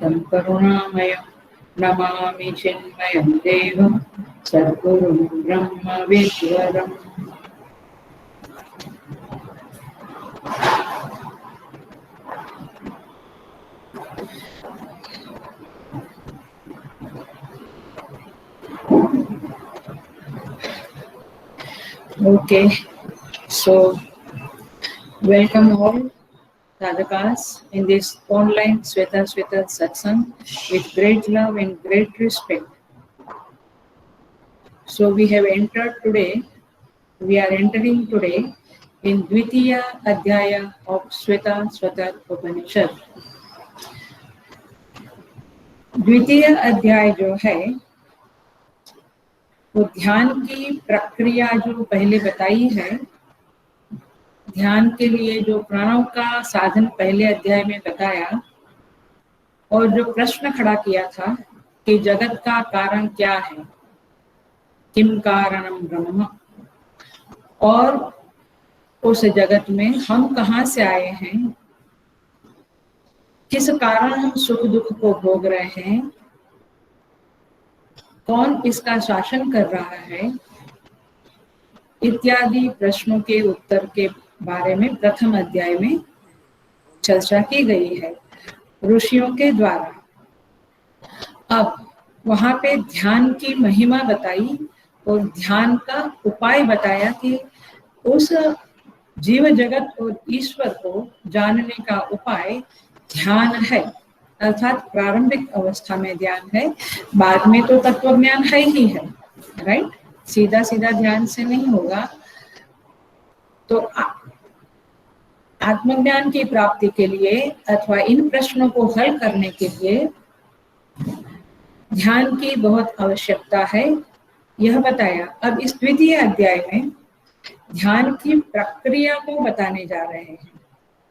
तं करुणामयं नमामि चिन्मयं देवं सद्गुरुं ब्रह्मविद्वरम्। Okay, so welcome all sadhakas in this online Sweta satsang with great love and great respect. So we are entering today in Dvitiya Adhyaya of Sweta Upanishad. द्वितीय अध्याय जो है वो ध्यान की प्रक्रिया जो पहले बताई है, ध्यान के लिए जो प्राणों का साधन पहले अध्याय में बताया और जो प्रश्न खड़ा किया था कि जगत का कारण क्या है, किम कारणम ब्रह्म, और उस जगत में हम कहाँ से आए हैं, किस कारण हम सुख दुख को भोग रहे हैं, कौन इसका शासन कर रहा है, इत्यादि प्रश्नों के उत्तर के बारे में प्रथम अध्याय में चर्चा की गई है ऋषियों के द्वारा। अब वहां पे ध्यान की महिमा बताई और ध्यान का उपाय बताया कि उस जीव जगत और ईश्वर को जानने का उपाय ध्यान है, अर्थात प्रारंभिक अवस्था में ध्यान है, बाद में तो तत्व ज्ञान है ही है, राइट। सीधा सीधा ध्यान से नहीं होगा। तो आत्मज्ञान की प्राप्ति के लिए अथवा इन प्रश्नों को हल करने के लिए ध्यान की बहुत आवश्यकता है, यह बताया। अब इस द्वितीय अध्याय में ध्यान की प्रक्रिया को बताने जा रहे हैं।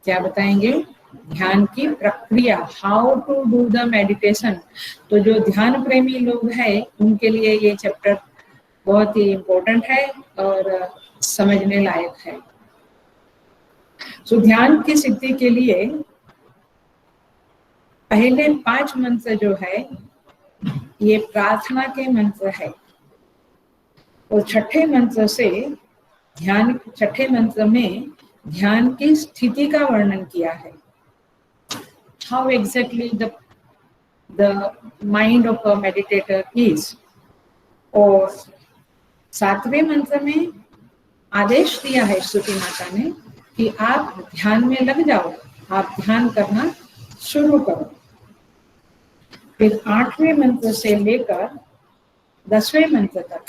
क्या बताएंगे? ध्यान की प्रक्रिया, how to do the meditation. तो जो ध्यान प्रेमी लोग हैं उनके लिए ये चैप्टर बहुत ही इम्पोर्टेंट है और समझने लायक है। तो ध्यान की सिद्धि के लिए पहले 5 मंत्र जो है ये प्रार्थना के मंत्र है और छठे मंत्र में ध्यान की स्थिति का वर्णन किया है। How exactly the mind of a meditator is. और 7वें मंत्र में आदेश दिया है स्तुति माता ने कि आप ध्यान में लग जाओ, आप ध्यान करना शुरू करो। फिर 8वें मंत्र से लेकर 10वें मंत्र तक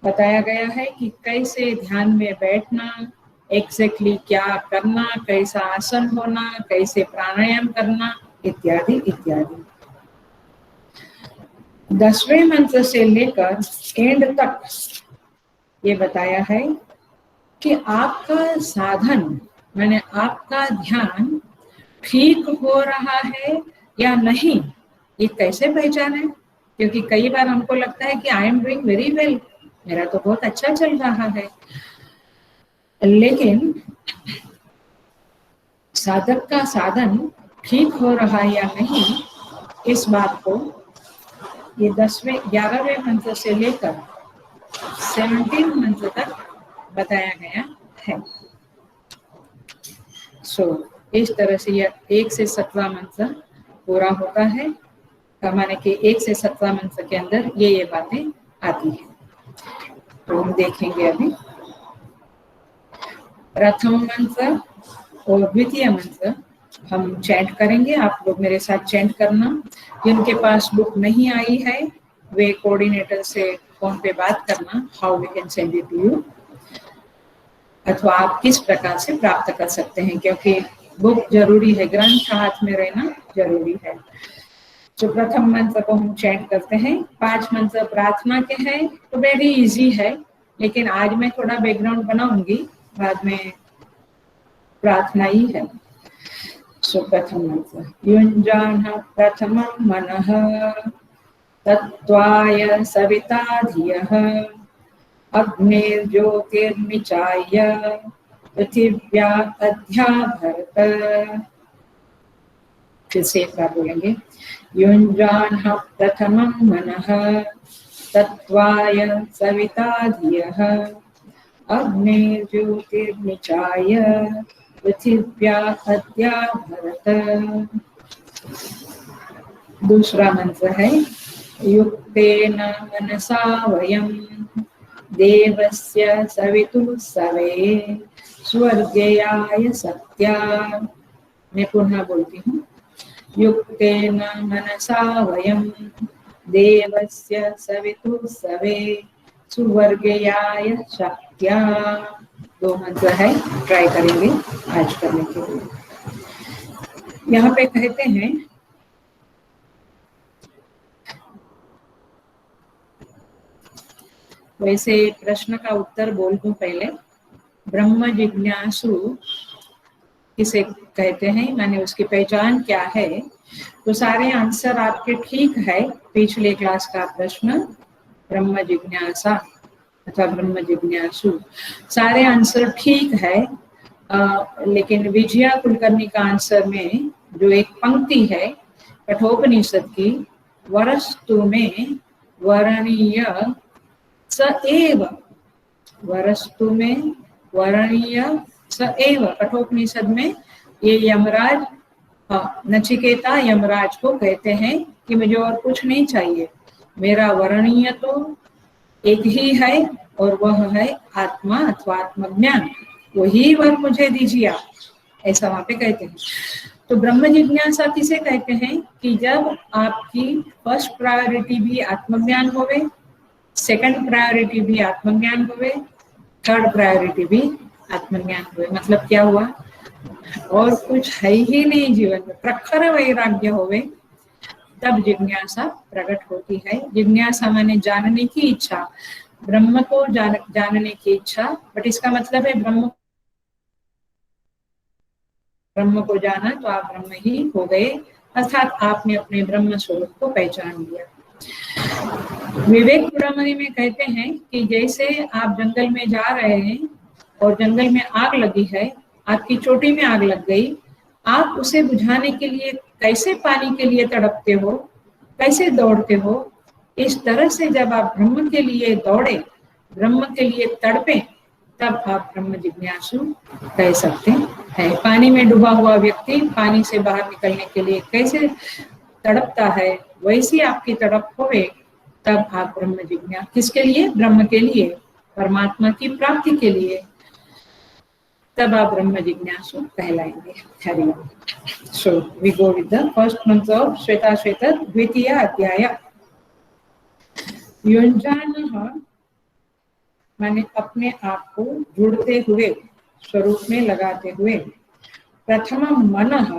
बताया गया है कि कैसे ध्यान में बैठना, एग्जैक्टली क्या करना, कैसा आसन होना, कैसे प्राणायाम करना, इत्यादि इत्यादि। 10वें मंत्र से लेकर एंड तक ये बताया है कि आपका साधन माने आपका ध्यान ठीक हो रहा है या नहीं, ये कैसे पहचाने। क्योंकि कई बार हमको लगता है कि I am doing very well, मेरा तो बहुत अच्छा चल रहा है, लेकिन साधक का साधन ठीक हो रहा है या नहीं, इस बात को ये 11वें मंत्र से लेकर 17 मंत्र तक बताया गया है। इस तरह से यह 1 से 17 मंत्र पूरा होता है, माने कि 1 से 17 मंत्र के अंदर ये बातें आती हैं। तो हम देखेंगे अभी प्रथम मंत्र और द्वितीय मंत्र हम चैंट करेंगे। आप लोग मेरे साथ चैंट करना। जिनके पास बुक नहीं आई है वे कोऑर्डिनेटर से फोन पे बात करना, how we can send it to you, अथवा आप किस प्रकार से प्राप्त कर सकते हैं, क्योंकि बुक जरूरी है, ग्रंथ हाथ में रहना जरूरी है। जो प्रथम मंत्र को हम चैंट करते हैं, 5 मंत्र प्रार्थना के हैं तो वेरी इजी है, लेकिन आज मैं थोड़ा बैकग्राउंड बनाऊंगी, बाद में प्रार्थना ही है। प्रथम मंत्र युञ्जानः प्रथमं मनः तत्त्वाय सविता धियः अग्निर्ज्योतिर्निचाय्य पृथिव्या अध्याभरत। फिर से एक बार बोलेंगे। युञ्जानः प्रथमं मनः तत्त्वाय सविता धियः अग्निर्ज्योतिर्निचाय पृथिव्या अद्या भरत। दूसरा मंत्र है युक्तेन मनसा वयं देवस्य सवितुः सवे स्वर्गेयाय सत्या। मैं पुनः बोलती हूँ। युक्तेन मनसा वयं देवस्य सवितुः सवे सुवर्गेयाय शक्त्या। दो मंत्र है, ट्राई करेंगे आज करने के लिए। यहाँ पे कहते हैं वैसे प्रश्न का उत्तर बोल दूं पहले। ब्रह्म जिज्ञासु किसे कहते हैं, माने उसकी पहचान क्या है? तो सारे आंसर आपके ठीक है। पिछले क्लास का प्रश्न ब्रह्म जिज्ञासा अथवा ब्रह्म जिज्ञासु, सारे आंसर ठीक है। लेकिन विजया कुलकर्णी का आंसर में जो एक पंक्ति है कठोपनिषद की, वरस्तु में वरणीय स एव, वरस्तु में वरणीय स एव। कठोपनिषद में ये यमराज नचिकेता यमराज को कहते हैं कि मुझे और कुछ नहीं चाहिए, मेरा वरणीय तो एक ही है और वह है आत्मा अथवा आत्मज्ञान, वही वर मुझे दीजिए आप, ऐसा वहां पे कहते हैं। तो ब्रह्म जिज्ञासा किसे कहते हैं कि जब आपकी फर्स्ट प्रायोरिटी भी आत्मज्ञान होवे, सेकंड प्रायोरिटी भी आत्मज्ञान हुए, थर्ड प्रायोरिटी भी आत्मज्ञान हुए। मतलब क्या हुआ? और कुछ है ही नहीं जीवन में, प्रखर वैराग्य होवे, तब जिज्ञासा प्रकट होती है। जिज्ञासा माने जानने की इच्छा, ब्रह्म को जानने की इच्छा। बट इसका मतलब है ब्रह्म को जाना तो आप ब्रह्म ही हो गए, अर्थात आपने अपने ब्रह्म स्वरूप को पहचान लिया। विवेक चूड़ामणि में कहते हैं कि जैसे आप जंगल में जा रहे हैं और जंगल में आग लगी है, आपकी चोटी में आग लग गई, आप उसे बुझाने के लिए कैसे पानी के लिए तड़पते हो, कैसे दौड़ते हो, इस तरह से जब आप ब्रह्म के लिए दौड़े, ब्रह्म के लिए तड़पे, तब आप ब्रह्म जिज्ञासु कह सकते हैं। पानी में डूबा हुआ व्यक्ति पानी से बाहर निकलने के लिए कैसे तड़पता है, वैसी आपकी तड़प होवे, तब आप ब्रह्म जिज्ञासु। किसके लिए? ब्रह्म के लिए, परमात्मा की प्राप्ति के लिए, तब आप ब्रह्म जिज्ञासु कहलाएंगे। Hari Om. So we go with the first mantra of Shvetashvet द्वितीय अध्याय। युञ्जानः माने अपने आप को जुड़ते हुए, स्वरूप में लगाते हुए। प्रथमं मनः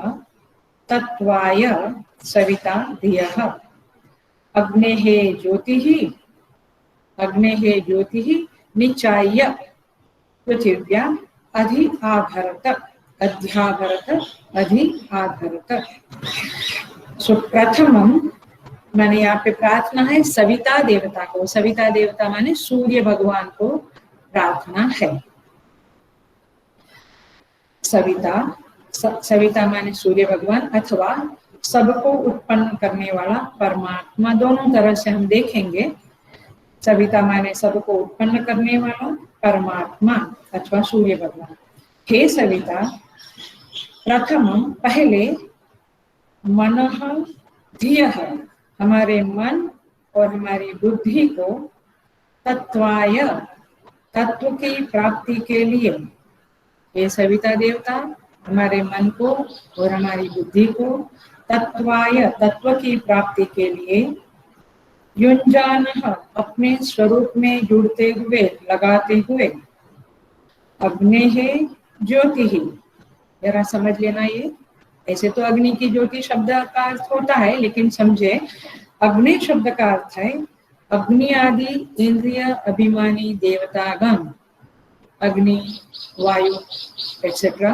तत्त्वाय सविता धियः अग्नेः ज्योतिः, अग्नेः ज्योतिः निचाय्य पृथिव्या अधि आभरत, अध्याभरत, अधि आभरत। सो प्रथमम माने यहाँ पे प्रार्थना है सविता देवता को। सविता देवता माने सूर्य भगवान को प्रार्थना है। सविता, सविता माने सूर्य भगवान अथवा सबको उत्पन्न करने वाला परमात्मा, दोनों तरह से हम देखेंगे। सविता माने सबको उत्पन्न करने वाला परमात्मा अथवा सूर्य भगवान। हे सविता, प्रथमम पहले, मनः धियः हमारे मन और हमारी बुद्धि को, तत्वाय तत्व की प्राप्ति के लिए। ये सविता देवता हमारे मन को और हमारी बुद्धि को तत्वाय तत्व की प्राप्ति के लिए, युञ्जानः अपने स्वरूप में जुड़ते हुए, लगाते हुए, अग्नेः ज्योतिः, जरा समझ लेना ये। ऐसे तो अग्नि की ज्योति शब्द का अर्थ होता है, लेकिन समझे अग्नि शब्द का अर्थ है अग्नि आदि इंद्रिय अभिमानी देवतागण, अग्नि, वायु एक्सेट्रा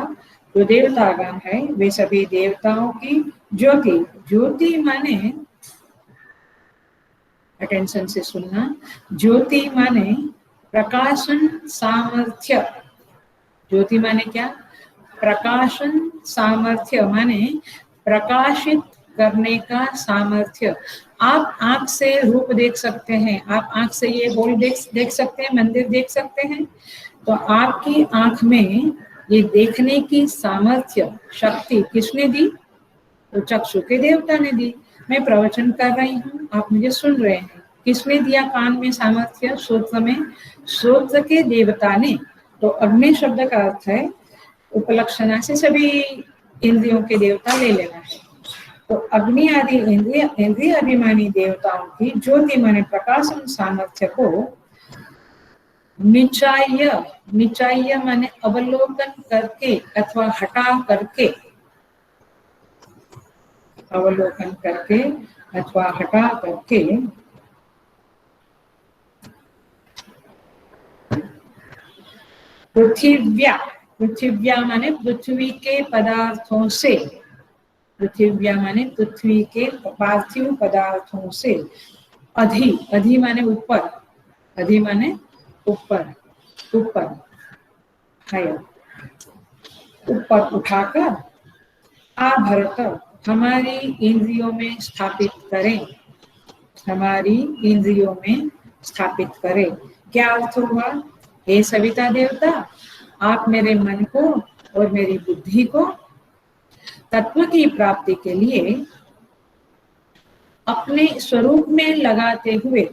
जो देवतागण है, वे सभी देवताओं की ज्योति। ज्योति माने, अटेंशन से सुनना, ज्योति माने प्रकाशन सामर्थ्य। ज्योति माने क्या? प्रकाशन सामर्थ्य माने प्रकाशित करने का सामर्थ्य। आप आंख से रूप देख सकते हैं, आप आंख से ये हॉल देख सकते हैं, मंदिर देख सकते हैं, तो आपकी आंख में ये देखने की सामर्थ्य शक्ति किसने दी? तो चक्षु के देवता ने दी। मैं प्रवचन कर रही हूँ, आप मुझे सुन रहे हैं, किसने दिया कान में सामर्थ्य? श्रोत्र में, श्रोत्र के देवता ने। तो अग्नि शब्द का अर्थ है उपलक्षणा से सभी इंद्रियों के देवता ले लेना है। तो अग्नि आदि इंद्रिय अभिमानी देवताओं की ज्योति माने प्रकाशन सामर्थ्य को निचाय्य, निचाय्य माने अवलोकन करके अथवा हटा करके, अवलोकन करके अथवा हटा करके पृथिव्या, पृथिव्या माने पृथ्वी के पदार्थों से, पृथिव्या माने पृथ्वी के पार्थिव पदार्थों से, अधि, अधि माने ऊपर, अधि माने ऊपर, ऊपर है, ऊपर उठाकर आभरत हमारी इंद्रियों में स्थापित करें, हमारी इंद्रियों में स्थापित करें। क्या अर्थ हुआ? हे सविता देवता, आप मेरे मन को और मेरी बुद्धि को तत्व की प्राप्ति के लिए अपने स्वरूप में लगाते हुए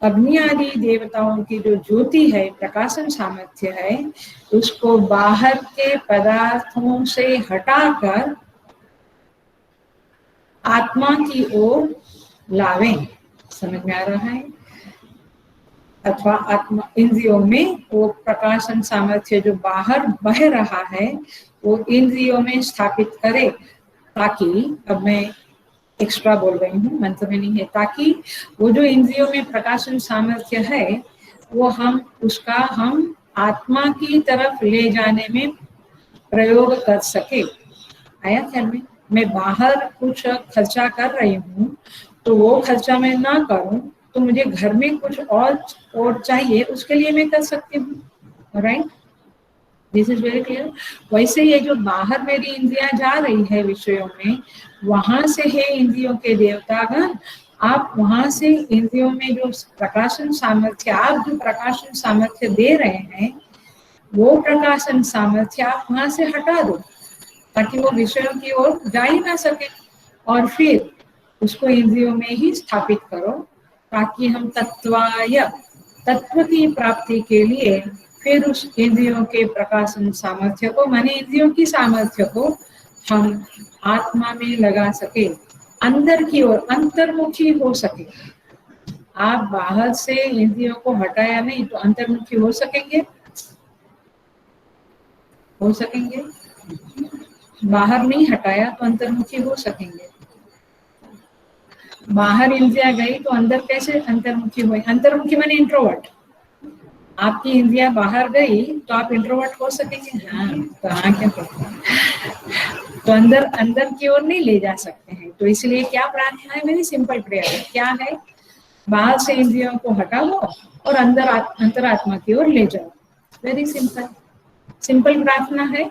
अग्नि आदि देवताओं की जो ज्योति है, प्रकाशन सामर्थ्य है, उसको बाहर के पदार्थों से हटाकर आत्मा की ओर लावें। समझ में आ रहा है? अथवा आत्मा इंद्रियों में वो प्रकाशन सामर्थ्य जो बाहर बह रहा है वो इंद्रियों में स्थापित करे, ताकि, अब मैं एक्स्ट्रा बोल रही हूँ, मंत्र में नहीं है, ताकि वो जो इंद्रियों में प्रकाशन सामर्थ्य है वो हम उसका हम आत्मा की तरफ ले जाने में प्रयोग कर सके। आया ख्याल में? मैं बाहर कुछ खर्चा कर रही हूँ तो वो खर्चा मैं ना करूँ तो मुझे घर में कुछ और चाहिए, उसके लिए मैं कर सकती हूँ। Right, this is very clear. वैसे ये जो बाहर मेरी इंद्रियां जा रही है विषयों में, वहां से है इंद्रियों के देवतागण, आप वहां से इंद्रियों में जो प्रकाशन सामर्थ्य, आप जो प्रकाशन सामर्थ्य दे रहे हैं वो प्रकाशन सामर्थ्य आप वहां से हटा दो, ताकि वो विषयों की ओर जा ही ना सके, और फिर उसको इंद्रियों में ही स्थापित करो, ताकि हम तत्वाय, तत्व की प्राप्ति के लिए फिर उस इंद्रियों के प्रकाशन सामर्थ्य को, माने इंद्रियों की सामर्थ्य को हम आत्मा में लगा सके, अंदर की ओर अंतर्मुखी हो सके। आप बाहर से इंद्रियों को हटाया नहीं तो अंतर्मुखी हो सकेंगे? हो सकेंगे? बाहर नहीं हटाया तो अंतर्मुखी हो सकेंगे? बाहर इंद्रियां गई तो अंदर कैसे अंतर्मुखी हुए? अंतर्मुखी माने इंट्रोवर्ट। आपकी इंद्रियां बाहर गई तो आप इंट्रोवर्ट हो सकेंगे? हाँ, तो हाँ क्या कहते हैं, तो अंदर अंदर की ओर नहीं ले जा सकते हैं। तो इसलिए क्या प्रार्थना है? Very simple prayer. क्या है? बाहर से इंद्रियों को हटाओ और अंदर अंतरात्मा की ओर ले जाओ। वेरी सिंपल, सिंपल प्रार्थना है।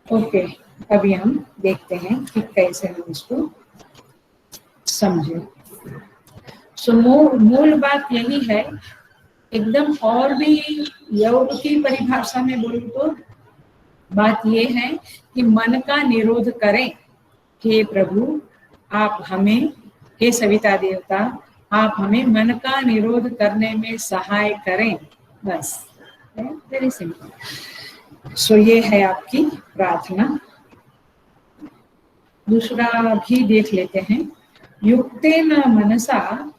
ओके, अभी हम देखते हैं कि कैसे हम इसको समझे। सो मूल बात यही है, एकदम और भी योग की परिभाषा में बोलूं तो बात ये है कि मन का निरोध करें। हे प्रभु, आप हमें, हे सविता देवता, आप हमें मन का निरोध करने में सहाय करें। बस, वेरी सिंपल। सो ये है आपकी प्रार्थना। दूसरा भी देख लेते हैं। युक्तेन मनसा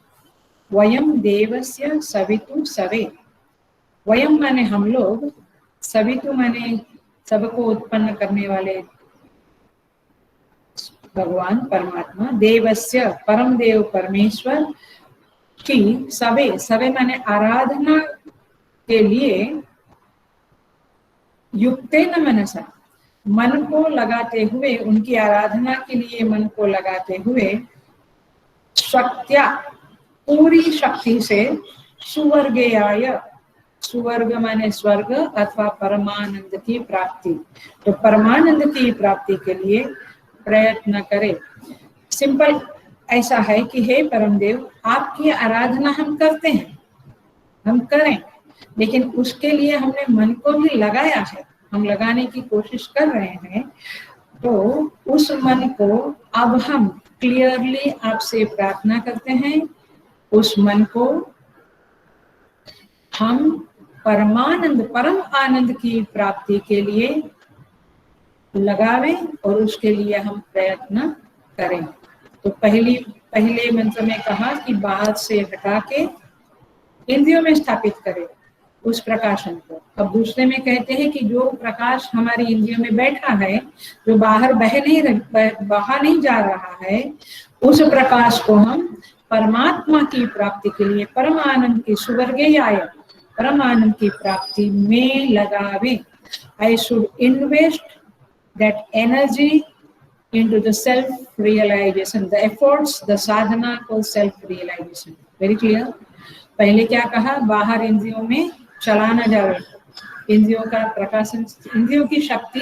वयम देवस्य सवितु सवे। वयम माने हम लोग, सवितु माने सबको उत्पन्न करने वाले भगवान परमात्मा, देवस्य परम देव परमेश्वर की, सवे, सवे माने आराधना के लिए, युक्तेन मनसा मन को लगाते हुए, उनकी आराधना के लिए मन को लगाते हुए, शक्त्या पूरी शक्ति से, सुवर्गेयाय सुवर्ग माने स्वर्ग अथवा परमानंद की प्राप्ति। तो परमानंद की प्राप्ति के लिए प्रयत्न करें। सिंपल ऐसा है कि हे परमदेव, आपकी आराधना हम करते हैं, हम करें, लेकिन उसके लिए हमने मन को भी लगाया है, हम लगाने की कोशिश कर रहे हैं। तो उस मन को अब हम क्लियरली आपसे प्रार्थना करते हैं, उस मन को हम परमानंद, परम आनंद की प्राप्ति के लिए लगावें और उसके लिए हम प्रयत्न करें। तो पहले मंत्र में कहा कि बाहर से हटा के इंद्रियों में स्थापित करें उस प्रकाशन को। अब दूसरे में कहते हैं कि जो प्रकाश हमारी इंद्रियों में बैठा है, जो बाहर बाहर नहीं जा रहा है, उस प्रकाश को हम परमात्मा की प्राप्ति के लिए, परम आनंद की सुवर्गीय परम आनंद की प्राप्ति में लगावे। I should invest that energy into the self-realization, the efforts, the sadhana for self-realization. Very clear? पहले क्या कहा? बाहर इंद्रियों में चला न जावे, इंद्रियों का प्रकाशन, इंद्रियों की शक्ति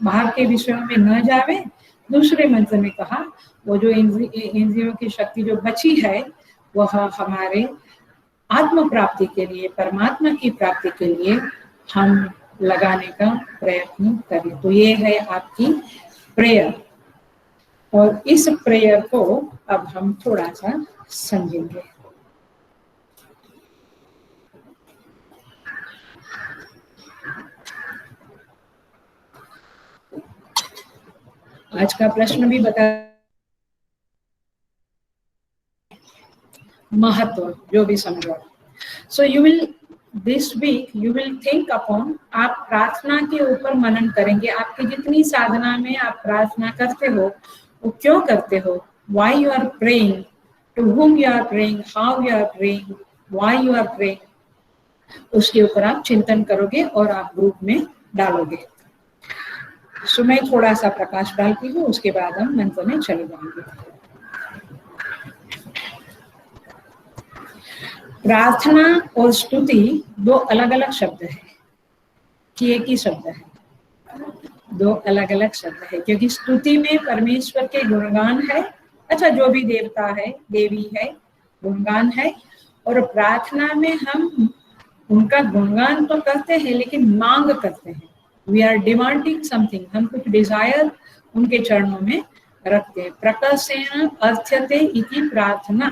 बाहर के विषयों में न जावे। दूसरे मंत्र में कहा वो जो इंद्रियों की शक्ति जो बची है वह हमारे आत्म प्राप्ति के लिए, परमात्मा की प्राप्ति के लिए हम लगाने का प्रयत्न करें। तो ये है आपकी प्रेयर, और इस प्रेयर को अब हम थोड़ा सा समझेंगे। आज का प्रश्न भी बता, महत्व जो भी समझो। So you will this week you will think upon, आप प्रार्थना के ऊपर मनन करेंगे। आपकी जितनी साधना में आप प्रार्थना करते हो वो क्यों करते हो, why you are praying, to whom you are praying, how you are praying, why you are praying, उसके ऊपर आप चिंतन करोगे और आप ग्रुप में डालोगे। सो मैं थोड़ा सा प्रकाश डालती हूँ, उसके बाद हम मंत्र में चले जाएंगे। प्रार्थना और स्तुति दो अलग अलग शब्द है कि एक ही शब्द है? दो अलग अलग शब्द है, क्योंकि स्तुति में परमेश्वर के गुणगान है, अच्छा जो भी देवता है, देवी है, गुणगान है, और प्रार्थना में हम उनका गुणगान तो करते हैं लेकिन मांग करते हैं। वी आर डिमांडिंग समथिंग, हम कुछ डिजायर उनके चरणों में रखते हैं। प्रकर्षेण अर्थ्यते इति प्रार्थना।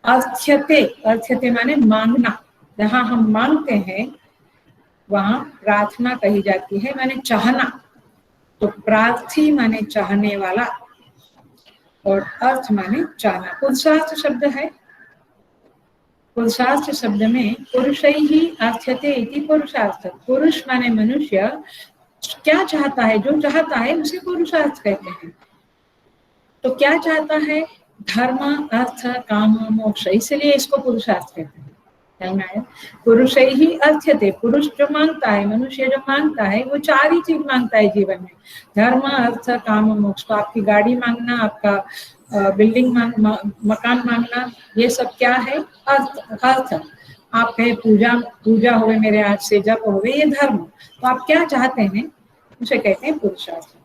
अर्थ्यते, अर्थ्यते माने मांगना, जहाँ हम मांगते हैं वहां प्रार्थना कही जाती है, माने चाहना। तो प्रार्थी माने चाहने वाला और अर्थ माने चाहना। पुरुषार्थ शब्द है, पुरुषार्थ शब्द में पुरुषैहि अर्थ्यते इति पुरुषार्थ। पुरुष माने मनुष्य, क्या चाहता है, जो चाहता है उसे पुरुषार्थ कहते हैं। तो क्या चाहता है? धर्म, अर्थ, काम, मोक्ष, इसलिए इसको पुरुषार्थ कहते हैं। पुरुषैहि अर्थ्यते, पुरुष जो मांगता है, मनुष्य जो मांगता है, वो चार ही चीज मांगता है जीवन में, धर्म, अर्थ, काम, मोक्ष। तो आपकी गाड़ी मांगना, आपका बिल्डिंग मकान मांगना, ये सब क्या है? अर्थ। अर्थ आप कहे पूजा हुए मेरे हाथ से, जप हुए, ये धर्म। तो आप क्या चाहते हैं उसे कहते हैं पुरुषार्थ।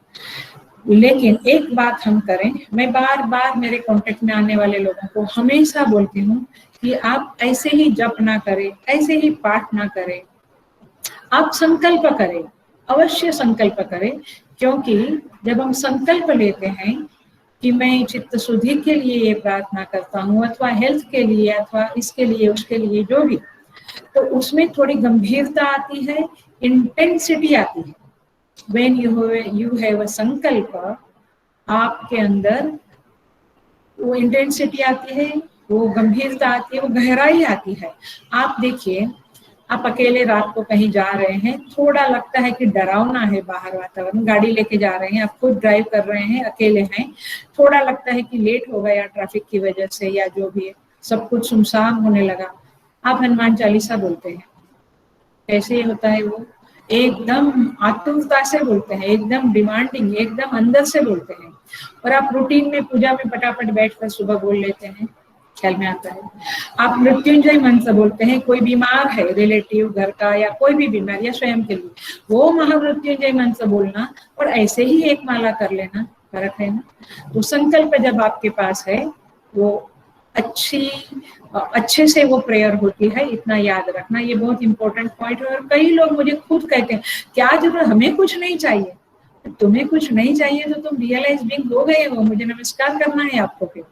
लेकिन एक बात हम करें, मैं बार बार मेरे कांटेक्ट में आने वाले लोगों को हमेशा बोलती हूँ कि आप ऐसे ही जप ना करें, ऐसे ही पाठ ना करें, आप संकल्प करें, अवश्य संकल्प करें। क्योंकि जब हम संकल्प लेते हैं कि मैं चित्त शुद्धि के लिए ये प्रार्थना करता हूँ, अथवा हेल्थ के लिए, अथवा इसके लिए, उसके लिए, जो भी, तो उसमें थोड़ी गंभीरता आती है, इंटेंसिटी आती है। When you have a संकल्प, आपके अंदर वो इंटेंसिटी आती है, वो गंभीरता आती है, वो गहराई आती है। आप देखिए, आप अकेले रात को कहीं जा रहे हैं, थोड़ा लगता है कि डरावना है बाहर वातावरण, गाड़ी लेके जा रहे हैं, आप खुद ड्राइव कर रहे हैं, अकेले हैं, थोड़ा लगता है कि लेट हो गया ट्रैफिक की वजह से या जो भी है, सब कुछ सुनसान होने लगा, आप हनुमान चालीसा बोलते हैं। कैसे होता है वो? एकदम आतुरता से बोलते हैं, एकदम डिमांडिंग, एकदम अंदर से बोलते हैं। और आप रूटीन में पूजा में फटाफट बैठकर सुबह बोल लेते हैं, ख्याल में आता है। आप मृत्युंजय मंत्र बोलते हैं, कोई बीमार है रिलेटिव घर का या कोई भी बीमार या स्वयं के लिए, वो महामृत्युंजय मंत्र बोलना और ऐसे ही एक माला कर लेना, फर्क है ना। तो संकल्प जब आपके पास है वो अच्छे से वो प्रेयर होती है, इतना याद रखना, ये बहुत इंपॉर्टेंट पॉइंट है। और कई लोग मुझे खुद कहते हैं क्या जरूरत, हमें कुछ नहीं चाहिए। तुम्हें कुछ नहीं चाहिए तो तुम रियलाइज बीइंग हो गए हो, मुझे नमस्कार करना है आपको। फिर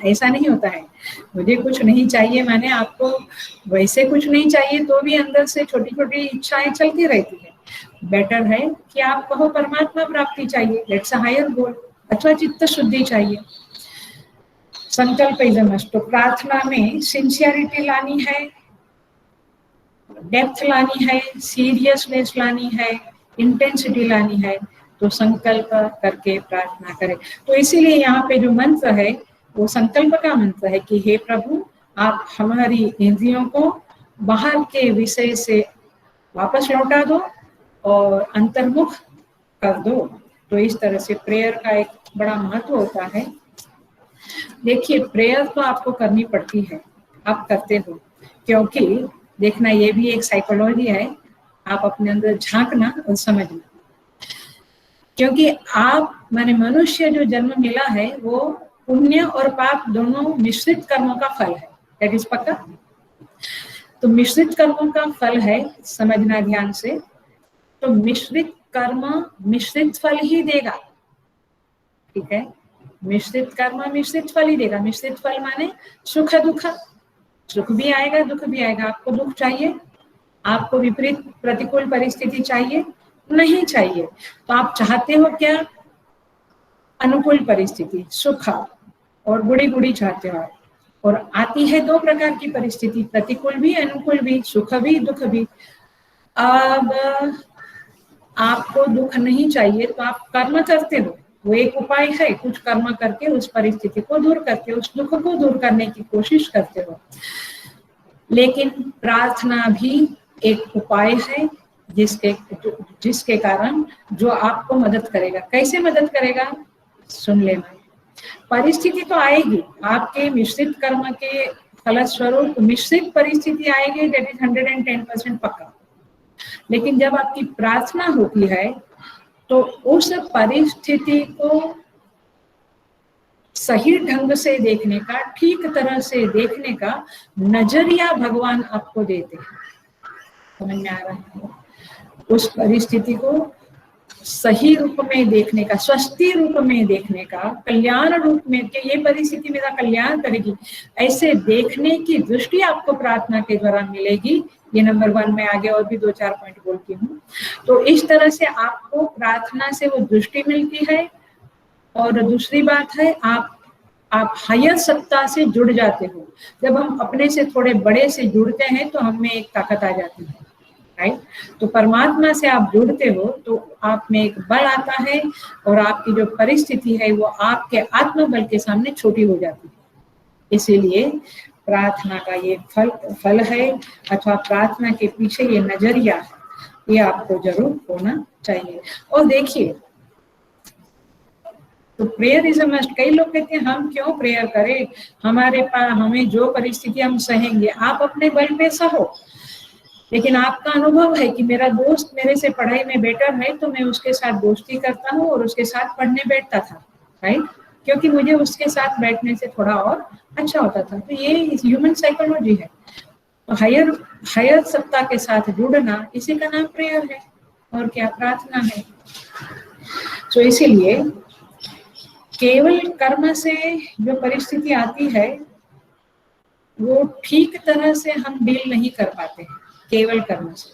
ऐसा नहीं होता है, मुझे कुछ नहीं चाहिए माने आपको वैसे कुछ नहीं चाहिए तो भी अंदर से छोटी छोटी इच्छाएं चलती रहती है। बेटर है कि आप कहो परमात्मा प्राप्ति चाहिए, लेट्स अ हायर गोल, अथवा चित्त शुद्धि चाहिए। संकल्प इज अ मस्ट। तो प्रार्थना में सिंसियरिटी लानी है, डेप्थ लानी है, सीरियसनेस लानी है, इंटेंसिटी लानी है, तो संकल्प करके प्रार्थना करें। तो इसीलिए यहाँ पे जो मंत्र है वो संकल्प का मंत्र है कि हे प्रभु, आप हमारी इंद्रियों को बाहर के विषय से वापस लौटा दो और अंतर्मुख कर दो। तो इस तरह से प्रेयर का एक बड़ा महत्व होता है। देखिए, प्रेयर तो आपको करनी पड़ती है, आप करते हो, क्योंकि देखना ये भी एक साइकोलॉजी है, आप अपने अंदर झांकना और समझना। क्योंकि आप माने मनुष्य जो जन्म मिला है वो पुण्य और पाप दोनों मिश्रित कर्मों का फल है, दैट इज पक्का। तो मिश्रित कर्मों का फल है, समझना ध्यान से। तो मिश्रित कर्म मिश्रित फल ही देगा, ठीक है। मिश्रित कर्म मिश्रित फल ही देगा। मिश्रित फल माने सुख दुख, सुख भी आएगा दुख भी आएगा। आपको दुख चाहिए, आपको विपरीत प्रतिकूल परिस्थिति चाहिए, नहीं चाहिए, तो आप चाहते हो क्या? अनुकूल परिस्थिति, सुख, और बुढ़ी बुढ़ी चाहते हो। और आती है दो प्रकार की परिस्थिति, प्रतिकूल भी अनुकूल भी, सुख भी दुख भी। अब आपको दुख नहीं चाहिए तो आप कर्म करते हो, वो एक उपाय है, कुछ कर्म करके उस परिस्थिति को दूर करके उस दुख को दूर करने की कोशिश करते हो। लेकिन प्रार्थना भी एक उपाय है जिसके कारण जो आपको मदद करेगा। कैसे मदद करेगा सुन लेना। परिस्थिति तो आएगी, आपके मिश्रित कर्म के फलस्वरूप मिश्रित परिस्थिति आएगी, दैट इज 110% पक्का। लेकिन जब आपकी प्रार्थना होती है तो उस परिस्थिति को सही ढंग से देखने का, ठीक तरह से देखने का नजरिया भगवान आपको देते हैं। समझ में आ रहा है? उस परिस्थिति को सही रूप में देखने का, स्वस्थी रूप में देखने का, कल्याण रूप में कि ये परिस्थिति मेरा कल्याण करेगी, ऐसे देखने की दृष्टि आपको प्रार्थना के द्वारा मिलेगी। ये नंबर 1 में आगे और भी 2-4 पॉइंट बोलती हूँ। तो इस तरह से आपको प्रार्थना से वो दृष्टि मिलती है। और दूसरी बात है, आप हायर सत्ता से जुड़ जाते हो। जब हम अपने से थोड़े बड़े से जुड़ते हैं तो हमें एक ताकत आ जाती है, राइट। तो परमात्मा से आप जुड़ते हो तो आप में एक बल आता है और आपकी जो परिस्थिति है वो आपके आत्मबल के सामने छोटी हो जाती है। इसीलिए प्रार्थना का ये फल है, अथवा प्रार्थना के पीछे ये नजरिया है, ये आपको जरूर होना चाहिए। और देखिए, तो प्रेयर इज अ मस्ट। कई लोग कहते हैं हम क्यों प्रेयर करें, हमारे पास, हमें जो परिस्थिति हम सहेंगे। आप अपने बल पे सहो, लेकिन आपका अनुभव है कि मेरा दोस्त मेरे से पढ़ाई में बेटर है तो मैं उसके साथ दोस्ती करता हूँ और उसके साथ पढ़ने बैठता था, राइट, क्योंकि मुझे उसके साथ बैठने से थोड़ा और अच्छा होता था। तो ये ह्यूमन साइकोलॉजी है। तो हायर सत्ता के साथ जुड़ना, इसी का नाम प्रेयर है और क्या प्रार्थना है। तो इसीलिए केवल कर्म से जो परिस्थिति आती है वो ठीक तरह से हम डील नहीं कर पाते हैं। केवल कर्म से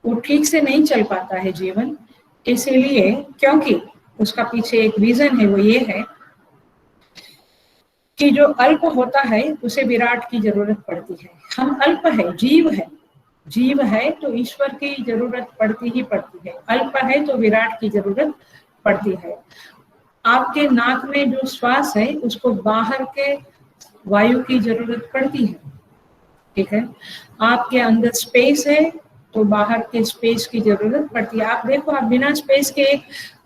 वो ठीक से नहीं चल पाता है जीवन। इसीलिए, क्योंकि उसका पीछे एक रीजन है, वो ये है कि जो अल्प होता है उसे विराट की जरूरत पड़ती है। हम अल्प है, जीव है तो ईश्वर की जरूरत पड़ती ही पड़ती है। अल्प है तो विराट की जरूरत पड़ती है। आपके नाक में जो श्वास है उसको बाहर के वायु की जरूरत पड़ती है, ठीक है। आपके अंदर स्पेस है तो बाहर के स्पेस की जरूरत पड़ती है। आप देखो, आप बिना स्पेस के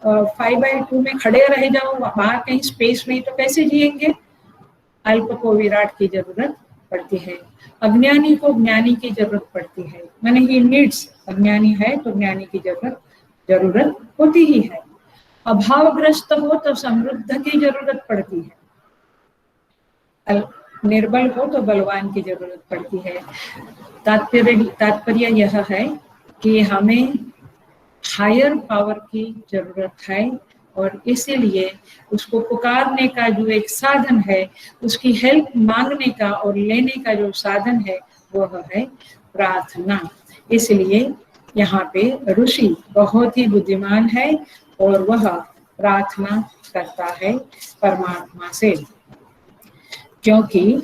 5x2 में खड़े रह जाओ, बाहर कहीं स्पेस नहीं तो कैसे जिएंगे? अल्प को विराट की जरूरत पड़ती है, अज्ञानी को ज्ञानी की जरूरत पड़ती है। माने ही नीड्स, अज्ञानी है तो ज्ञानी की जरूरत होती ही है। अभावग्रस्त हो तो समृद्ध की जरूरत पड़ती है, निर्बल हो तो बलवान की जरूरत पड़ती है। तात्पर्य यह है कि हमें हायर पावर की जरूरत है, और इसीलिए उसको पुकारने का जो एक साधन है, उसकी हेल्प मांगने का और लेने का जो साधन है वह है प्रार्थना। इसलिए यहाँ पे ऋषि बहुत ही बुद्धिमान है और वह प्रार्थना करता है परमात्मा से, क्योंकि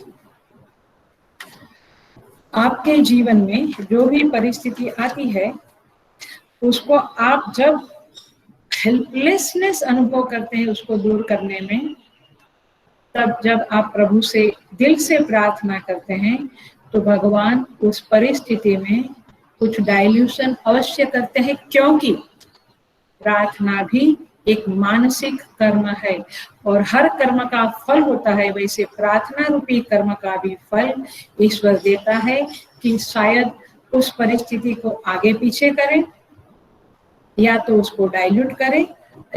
आपके जीवन में जो भी परिस्थिति आती है उसको आप जब हेल्पलेसनेस अनुभव करते हैं उसको दूर करने में, तब जब आप प्रभु से दिल से प्रार्थना करते हैं तो भगवान उस परिस्थिति में कुछ डाइल्यूशन अवश्य करते हैं, क्योंकि प्रार्थना भी एक मानसिक कर्म है और हर कर्म का फल होता है, वैसे प्रार्थना रूपी कर्म का भी फल ईश्वर देता है कि शायद उस परिस्थिति को आगे पीछे करें, या तो उसको डाइल्यूट करें,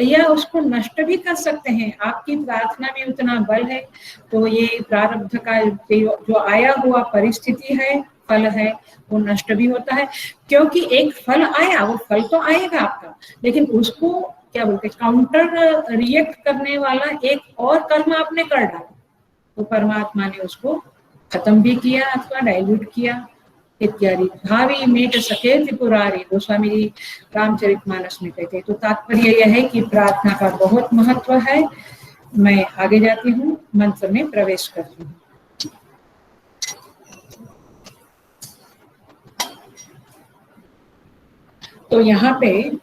या उसको नष्ट भी कर सकते हैं। आपकी प्रार्थना में उतना बल है तो ये प्रारब्ध का जो आया हुआ परिस्थिति है, फल है, वो नष्ट भी होता है। क्योंकि एक फल आया, वो फल तो आएगा आपका, लेकिन उसको क्या बोलते हैं, काउंटर रिएक्ट करने वाला एक और कर्म आपने कर डाला, तो परमात्मा ने उसको खत्म भी किया अथवा डाइल्यूट किया इत्यादि। भावी मेट सके त्रिपुरारी, गोस्वामी जी रामचरितमानस में कहते हैं। तो तात्पर्य यह है कि प्रार्थना का बहुत महत्व है। मैं आगे जाती हूँ, मंत्र में प्रवेश करती हूँ। तो यहाँ पे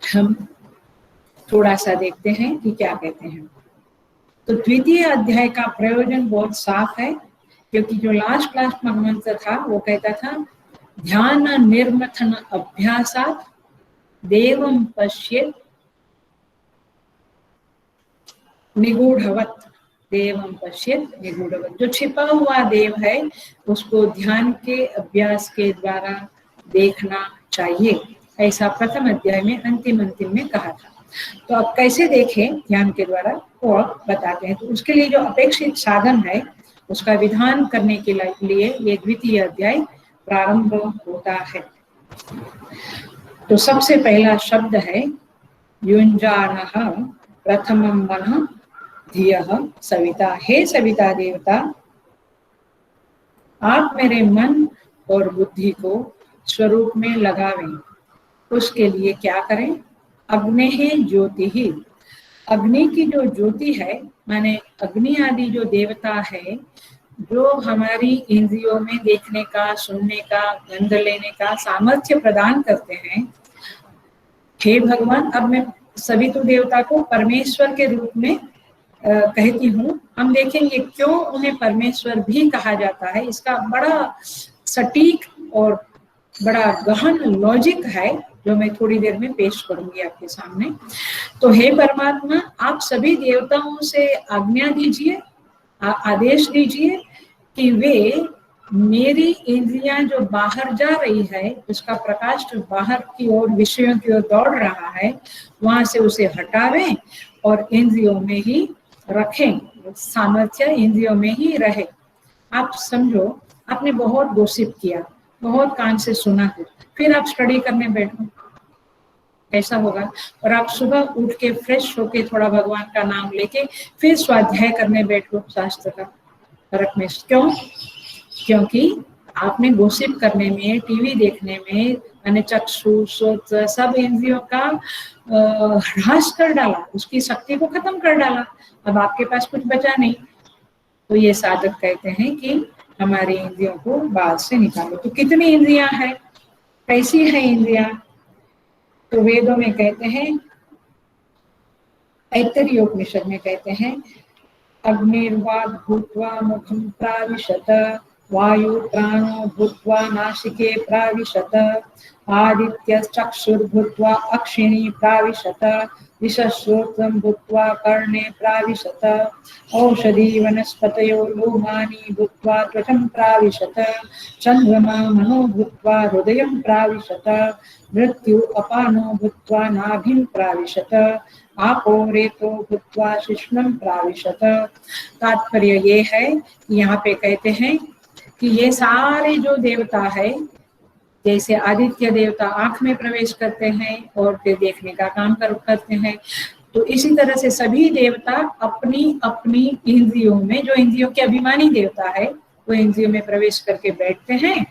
हम थोड़ा सा देखते हैं कि क्या कहते हैं। तो द्वितीय अध्याय का प्रयोजन बहुत साफ है, क्योंकि जो लास्ट मंत्र था वो कहता था ध्यान निर्मथन अभ्यासात् देवं पश्येत् निगूढ़वत्, देवं पश्येत् निगूढ़वत्। जो छिपा हुआ देव है उसको ध्यान के अभ्यास के द्वारा देखना चाहिए, ऐसा प्रथम अध्याय में अंतिम में कहा था। तो अब कैसे देखें ध्यान के द्वारा वो बताते हैं। तो उसके लिए जो अपेक्षित साधन है उसका विधान करने के लिए ये द्वितीय अध्याय प्रारंभ होता है। तो सबसे पहला शब्द है युञ्जानः प्रथमं मनः धियः सविता। हे सविता देवता, आप मेरे मन और बुद्धि को स्वरूप में लगावें। उसके लिए क्या करें? अग्नि ज्योति ही, अग्नि की जो ज्योति है, माने अग्नि आदि जो देवता है जो हमारी इंद्रियों में देखने का, सुनने का, गंध लेने का सामर्थ्य प्रदान करते हैं। हे भगवान, अब मैं सभी तो देवता को परमेश्वर के रूप में कहती हूँ। हम देखेंगे क्यों उन्हें परमेश्वर भी कहा जाता है, इसका बड़ा सटीक और बड़ा गहन लॉजिक है जो मैं थोड़ी देर में पेश करूंगी आपके सामने। तो हे परमात्मा, आप सभी देवताओं से आज्ञा दीजिए, आदेश दीजिए कि वे मेरी इंद्रियां जो बाहर जा रही है, उसका प्रकाश जो बाहर की ओर विषयों की ओर दौड़ रहा है, वहां से उसे हटावें और इंद्रियों में ही रखें, सामर्थ्य इंद्रियों में ही रहे। आप समझो, आपने बहुत गॉसिप किया, बहुत कान से सुना है, फिर आप स्टडी करने बैठो, कैसा होगा? और आप सुबह उठ के फ्रेश होके थोड़ा भगवान का नाम लेके फिर स्वाध्याय करने बैठो शास्त्र का, फर्क में क्यों? क्योंकि आपने गॉसिप करने में, टीवी देखने में, मैंने चक्षु, श्रोत्र सब इंद्रियों का ह्रास कर डाला, उसकी शक्ति को खत्म कर डाला। अब आपके पास कुछ बचा नहीं। तो ये साधक कहते हैं कि हमारी इंद्रियों को बाहर से निकालो। तो कितनी इंद्रियां हैं, कैसी है इंद्रियां? तो वेदों में कहते हैं, ऐतरेय उपनिषद में कहते हैं, अग्निर्वाग् भूत्वा मुखं प्राविशत, वायु प्राणो भूत्वा नासिके प्राविशत, आदित्यश्चक्षुर्भूत्वा अक्षिणी प्राविशत, विषश्रोत्रं भूत्वा कर्णे प्राविशत औषधी वनस्पतयो लोमानि भूत्वा त्वचं प्राविशत चन्द्रमा मनो भूत्वा हृदयं प्राविशत मृत्यु अपानो भूत्वा नाभिं प्राविशत आपो रेतो भूत्वा शिश्नं प्राविशत। तात्पर्य ये है कि यहाँ पे कहते हैं कि ये सारे जो देवता है, जैसे आदित्य देवता आंख में प्रवेश करते हैं और फिर देखने का काम करते हैं, तो इसी तरह से सभी देवता अपनी अपनी इंद्रियों में, जो इंद्रियों के अभिमानी देवता है वो इंद्रियों में प्रवेश करके बैठते हैं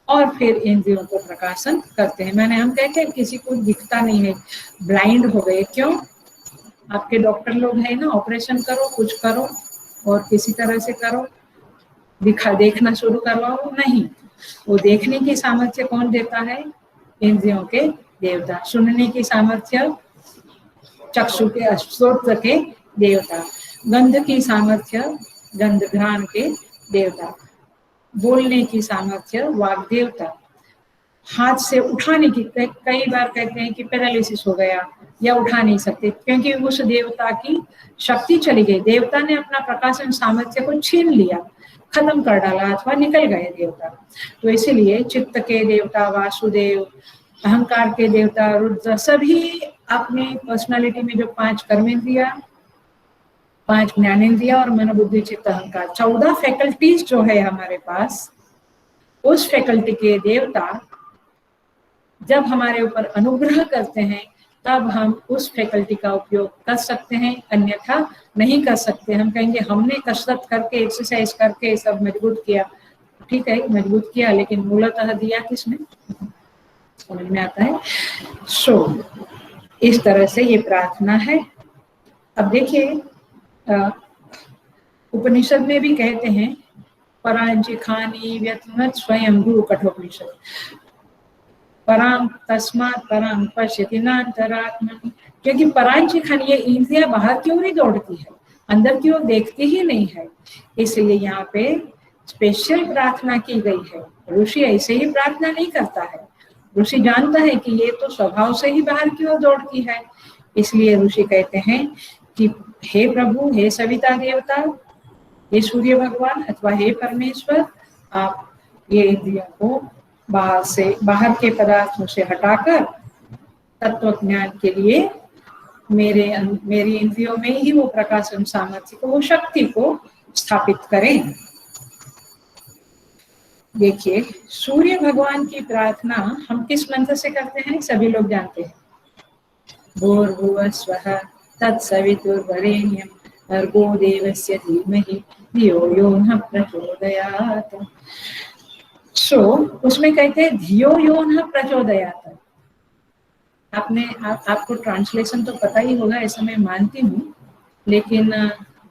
और फिर इंद्रियों को प्रकाशन करते हैं। मैंने हम कहते हैं किसी को दिखता नहीं है, ब्लाइंड हो गए, क्यों? आपके डॉक्टर लोग हैं ना, ऑपरेशन करो, कुछ करो और किसी तरह से करो, देखना शुरू करवाओ, नहीं, वो देखने की सामर्थ्य कौन देता है? इंद्रियों के देवता। सुनने की सामर्थ्य चक्षु के, श्रोत्र के देवता। गंध की सामर्थ्य गंध घ्राण के देवता। बोलने की सामर्थ्य वाग देवता। हाथ से उठाने की, कई बार कहते हैं कि पैरालिसिस हो गया या उठा नहीं सकते, क्योंकि उस देवता की शक्ति चली गई, देवता ने अपना प्रकाशन सामर्थ्य को छीन लिया, खत्म कर डाला अथवा निकल गए देवता। तो इसीलिए चित्त के देवता वासुदेव, अहंकार के देवता रुद्र, सभी अपनी पर्सनालिटी में जो 5 कर्मेंद्रिया, 5 ज्ञानेंद्रिया और मन बुद्धि चित्त अहंकार, 14 फैकल्टीज जो है हमारे पास, उस फैकल्टी के देवता जब हमारे ऊपर अनुग्रह करते हैं तब हम उस फैकल्टी का उपयोग कर सकते हैं, अन्यथा नहीं कर सकते। हम कहेंगे हमने कसरत करके, एक्सरसाइज करके सब मजबूत किया, ठीक है मजबूत किया, लेकिन मूलतः दिया किसने? समझ में आता है? इस तरह से ये प्रार्थना है। अब देखिए उपनिषद में भी कहते हैं परांचिखानी व्यतमत स्वयंभू कठोपनिषद, परां तस्मात् परां पश्यति नान्तरात्मनि, क्योंकि परांचिखानी, ये इंद्रियां बाहर की ओर ही दौड़ती है, अंदर की ओर देखती ही नहीं है, इसलिए यहाँ पे स्पेशल प्रार्थना की गई है। ऋषि ऐसे ही प्रार्थना नहीं करता है, ऋषि जानता है कि ये तो स्वभाव से ही बाहर की ओर दौड़ती है, इसलिए ऋषि कहते हैं कि हे प्रभु, हे सविता देवता, हे सूर्य भगवान अथवा हे परमेश्वर, आप ये इंद्रियों को बाहर के पदार्थों से हटाकर तत्व ज्ञान के लिए मेरी इंद्रियों में ही वो प्रकाशन सामर्थ्य को, वो शक्ति को स्थापित करें। देखिए सूर्य भगवान की प्रार्थना हम किस मंत्र से करते हैं? सभी लोग जानते हैं, भूर्भुवस्वः तत्सवितुर्वरेण्यं भर्गो देवस्य धीमहि धियो यो नः प्रचोदयात्। उसमें कहते हैं धियो यो नः प्रचोदयात्। आपको ट्रांसलेशन तो पता ही होगा, ऐसा मैं मानती हूँ, लेकिन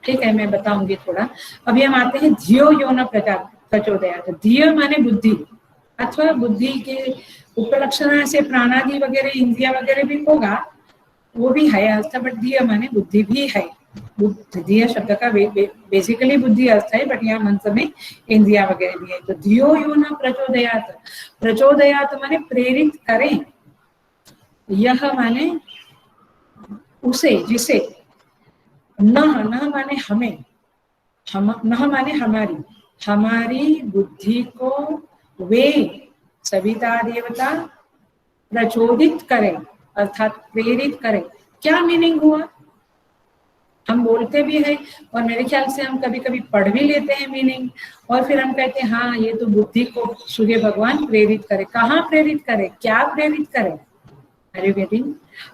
ठीक है मैं बताऊंगी थोड़ा। अभी हम आते हैं धियो यो नः प्रचोदयात्। धियो माने बुद्धि, अथवा बुद्धि के उपलक्षण से प्राणादि वगैरह इंद्रिया वगैरह भी होगा, वो भी है अर्थ, बट धिया माने बुद्धि भी है। धिया शब्द का बेसिकली बुद्धि अर्थ है, बट यहाँ मंत्र में इंद्रिया वगैरह भी है। तो धियो यो न प्रचोदयात, प्रचोदयात माने प्रेरित करें, यह माने उसे, जिसे, न माने हमें, न माने हमारी बुद्धि को वे सविता देवता प्रचोदित करें, अर्थात प्रेरित करें। क्या मीनिंग हुआ? हम बोलते भी हैं और मेरे ख्याल से हम कभी कभी पढ़ भी लेते हैं मीनिंग, और फिर हम कहते हैं हाँ ये तो बुद्धि को सूर्य भगवान प्रेरित करे। कहाँ प्रेरित करे, क्या प्रेरित करे? अरे बेटी,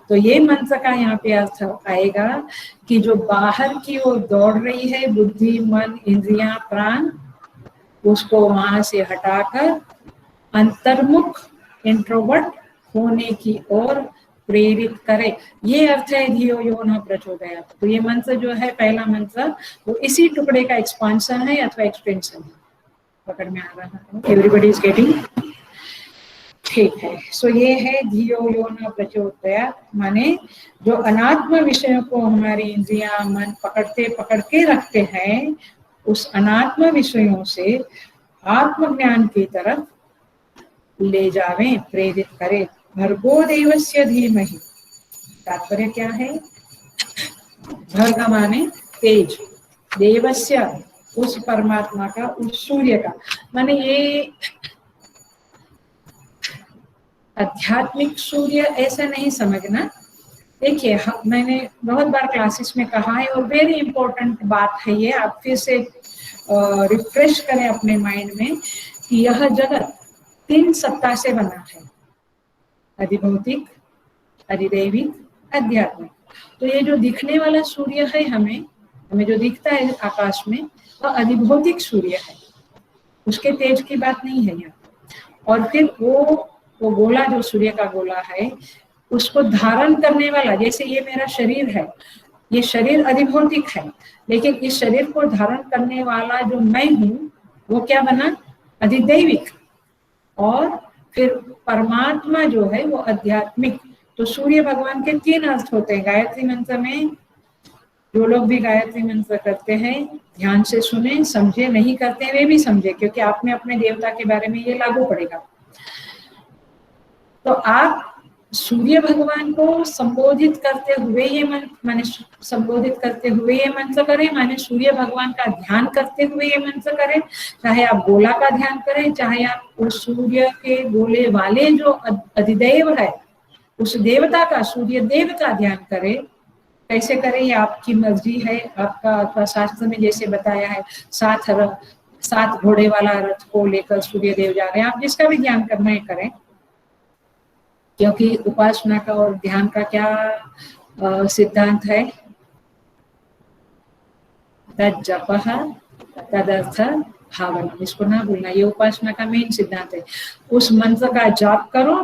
तो ये मंत्र का यहाँ पे अर्थ आएगा कि जो बाहर की ओर दौड़ रही है बुद्धि, मन, इंद्रियां, प्राण, उसको वहां से हटाकर अंतर्मुख, इंट्रोवर्ट होने की ओर प्रेरित करे। ये अर्थ है धियो यो न प्रचोदयात्। तो ये मंत्र जो है पहला मंत्र, वो इसी टुकड़े का एक्सपांशन है अथवा एक्सटेंशन है। पकड़ में आ रहा है? Everybody is getting? ठीक है। सो ये है धियो यो न प्रचोदयात्, माने जो अनात्म विषयों को हमारी इंद्रियां, मन पकड़ के रखते हैं, उस अनात्म विषयों से आत्मज्ञान की तरफ ले जावें, प्रेरित करे। भर्गो देवस्य धीमहि, तात्पर्य क्या है? भर्ग माने तेज, देवस्य उस परमात्मा का, उस सूर्य का। माने ये आध्यात्मिक सूर्य ऐसा नहीं समझना। देखिए, मैंने बहुत बार क्लासेस में कहा है और वेरी इंपॉर्टेंट बात है ये, आप फिर से रिफ्रेश करें अपने माइंड में कि यह जगत 3 सत्ता से बना है, अधिभौतिक, अधिदैविक, आध्यात्मिक। तो ये जो दिखने वाला सूर्य है, हमें जो दिखता है आकाश में, वह अधिभौतिक सूर्य है, उसके तेज की बात नहीं है यहाँ। और फिर वो गोला जो सूर्य का गोला है, उसको धारण करने वाला, जैसे ये मेरा शरीर है, ये शरीर अधिभौतिक है, लेकिन इस शरीर को धारण करने वाला जो मैं हूँ वो क्या बना? अधिदैविक। और फिर परमात्मा जो है वो आध्यात्मिक। तो सूर्य भगवान के 3 अर्थ होते हैं। गायत्री मंत्र में जो लोग भी गायत्री मंत्र करते हैं, ध्यान से सुने, समझे, नहीं करते हैं वे भी समझे, क्योंकि आप में अपने देवता के बारे में ये लागू पड़ेगा। तो आप सूर्य भगवान को संबोधित करते हुए ये माने संबोधित करते हुए ये मंत्र करें, माने सूर्य भगवान का ध्यान करते हुए ये मंत्र करें। चाहे आप गोला का ध्यान करें, चाहे आप उस सूर्य के गोले वाले जो अधिदेव है, उस देवता का, सूर्य देव का ध्यान करें। कैसे करें ये आपकी मर्जी है, आपका, अथवा शास्त्र में जैसे बताया है 7 घोड़े वाला रथ को लेकर सूर्य देव जा रहे हैं, आप जिसका भी ध्यान करना है करें। क्योंकि उपासना का और ध्यान का क्या सिद्धांत है? तज्जपः तदर्थ भावना। इसको ना भूलना, ये उपासना का मेन सिद्धांत है। उस मंत्र का जाप करो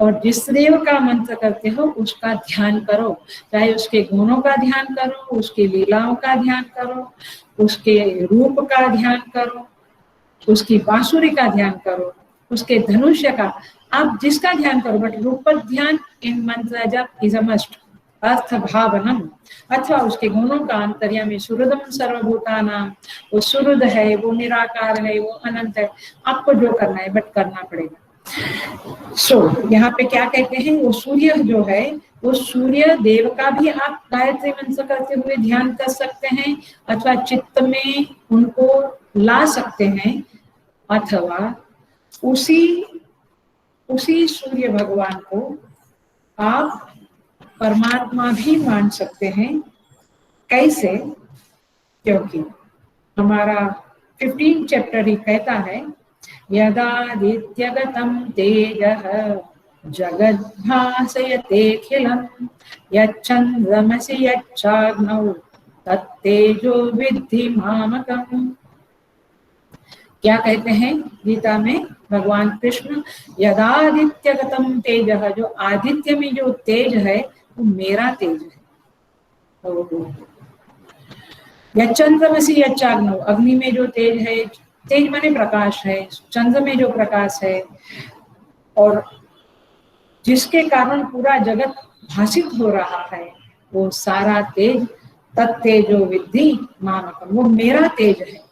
और जिस देव का मंत्र करते हो उसका ध्यान करो, चाहे उसके गुणों का ध्यान करो, उसकी लीलाओं का ध्यान करो, उसके रूप का ध्यान करो, उसकी बांसुरी का ध्यान करो, उसके धनुष्य का, आप जिसका ध्यान करो, बट रूप ध्यान इन मंत्र जप इज अ मस्ट। अर्थ भावनम, अथवा उसके गुणों का, अंतर्यामी सुहृदम सर्वभूतानाम, वो सुहृद है, वो निराकार है, वो अनंत है। आपको जो करना है बट करना पड़ेगा। यहाँ पे क्या कहते हैं, वो सूर्य जो है, वो सूर्य देव का भी आप गायत्री मंत्र करते हुए ध्यान कर सकते हैं, अथवा चित्त में उनको ला सकते हैं, अथवा उसी सूर्य भगवान को आप परमात्मा भी मान सकते हैं। कैसे? क्योंकि हमारा 15 चैप्टर ही कहता है, यदादित्यगतं तेजः जगद्भासयतेऽखिलं यच्चन्द्रमसि यच्चाग्नौ तत्तेजो विद्धि मामकम्। क्या कहते हैं गीता में भगवान कृष्ण? यदादित्यगतं तेजः, जो आदित्य में जो तेज है वो मेरा तेज है। यच्चन्द्रमसि यच्चाग्नौ, अग्नि में जो तेज है, तेज माने प्रकाश है, चंद्र में जो प्रकाश है, और जिसके कारण पूरा जगत भासित हो रहा है, वो सारा तेज तत्तेजो विद्धि मामकम, वो मेरा तेज है।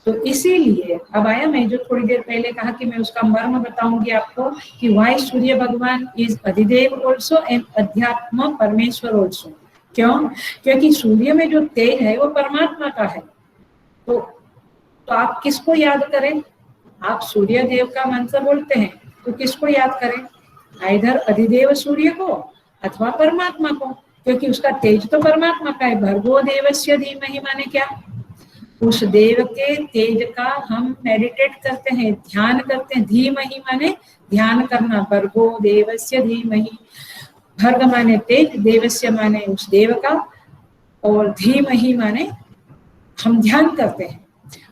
तो इसीलिए अब आया, मैं जो थोड़ी देर पहले कहा कि मैं उसका मर्म बताऊंगी आपको कि वाई सूर्य भगवान इज अधिदेव ऑल्सो एंड अध्यात्म परमेश्वर ऑल्सो। क्यों? क्योंकि सूर्य में जो तेज है वो परमात्मा का है। तो आप किसको याद करें? आप सूर्य देव का मंत्र बोलते हैं तो किसको याद करें? इधर अधिदेव सूर्य को अथवा परमात्मा को, क्योंकि उसका तेज तो परमात्मा का है। भर्गो देवस्य धीमहि माने क्या? उस देव के तेज का हम मेडिटेट करते हैं, ध्यान करते हैं। धीमहि माने ध्यान करना, भर्गो देवस्य धीमहि, भर्ग माने तेज, देवस्य माने उस देव का, और धीमहि माने हम ध्यान करते हैं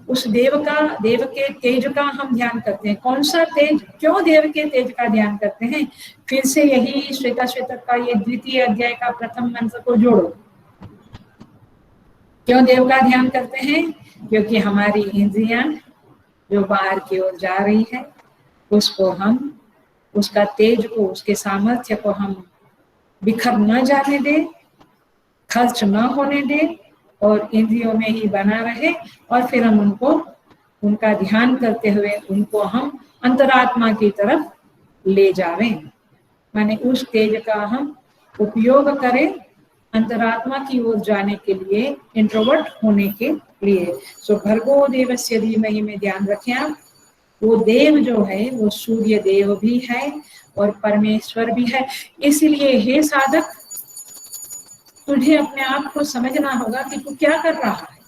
उस देव का, देव के तेज का हम ध्यान करते हैं। कौन सा तेज? क्यों देव के तेज का ध्यान करते हैं? फिर से यही श्वेताश्वेतक का ये 2य अध्याय का प्रथम मंत्र को जोड़ो। क्यों देव का ध्यान करते हैं? क्योंकि हमारी इंद्रियां जो बाहर की ओर जा रही है, उसको हम, उसका तेज को, उसके सामर्थ्य को हम बिखर न जाने दे, खर्च न होने दे, और इंद्रियों में ही बना रहे, और फिर हम उनको, उनका ध्यान करते हुए उनको हम अंतरात्मा की तरफ ले जावें। माने उस तेज का हम उपयोग करें अंतरात्मा की ओर जाने के लिए, इंट्रोवर्ट होने के लिए। सो भर्गो देवस्य धीमहि में ध्यान रखें आप, वो देव जो है वो सूर्य देव भी है और परमेश्वर भी है। इसलिए हे साधक, तुझे अपने आप को समझना होगा कि तू क्या कर रहा है।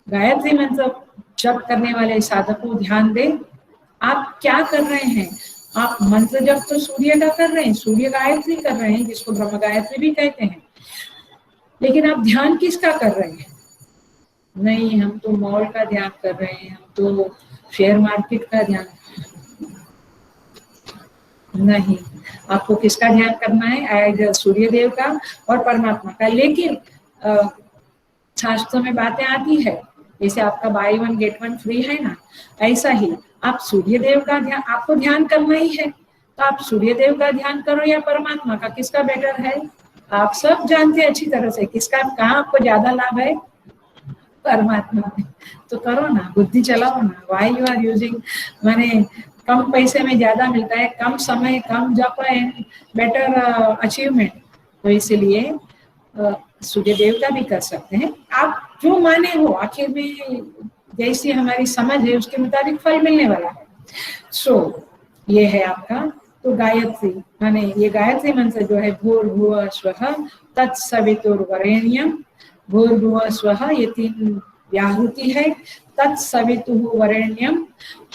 गायत्री मंत्र जप करने वाले साधक को ध्यान दे, आप क्या कर रहे हैं। आप मंत्र जप तो सूर्य का कर रहे हैं, सूर्य गायत्री कर रहे हैं, जिसको ब्रह्म गायत्री भी कहते हैं, लेकिन आप ध्यान किसका कर रहे हैं। नहीं, हम तो मॉल का ध्यान कर रहे हैं, हम तो शेयर मार्केट का ध्यान नहीं। आपको किसका ध्यान करना है, सूर्य देव का और परमात्मा का। लेकिन शास्त्रों में बातें आती है, जैसे आपका बाय 1 गेट 1 फ्री है ना, ऐसा ही आप सूर्य देव का ध्यान, आपको ध्यान करना ही है, तो आप सूर्य देव का ध्यान करो या परमात्मा का, किसका बेटर है। आप सब जानते हैं अच्छी तरह से किसका, कहाँ आपको ज्यादा लाभ है, परमात्मा में। तो करो ना, बुद्धि चलाओ ना। वाई यू आर यूजिंग, माने कम पैसे में ज्यादा मिलता है, कम समय, कम जप एंड बेटर अचीवमेंट। तो इसलिए सूर्य देव का भी कर सकते हैं, आप जो माने हो, आखिर में जैसी हमारी समझ है उसके मुताबिक फल मिलने वाला है। सो ये है आपका, तो गायत्री माने ये गायत्री मंत्र जो है, भूर्भुवः स्वः तत्सवितुर्वरेण्यम। भूर्भुवः स्वः ये 3 व्याहृति है, तत्सवितुः वरेण्यम,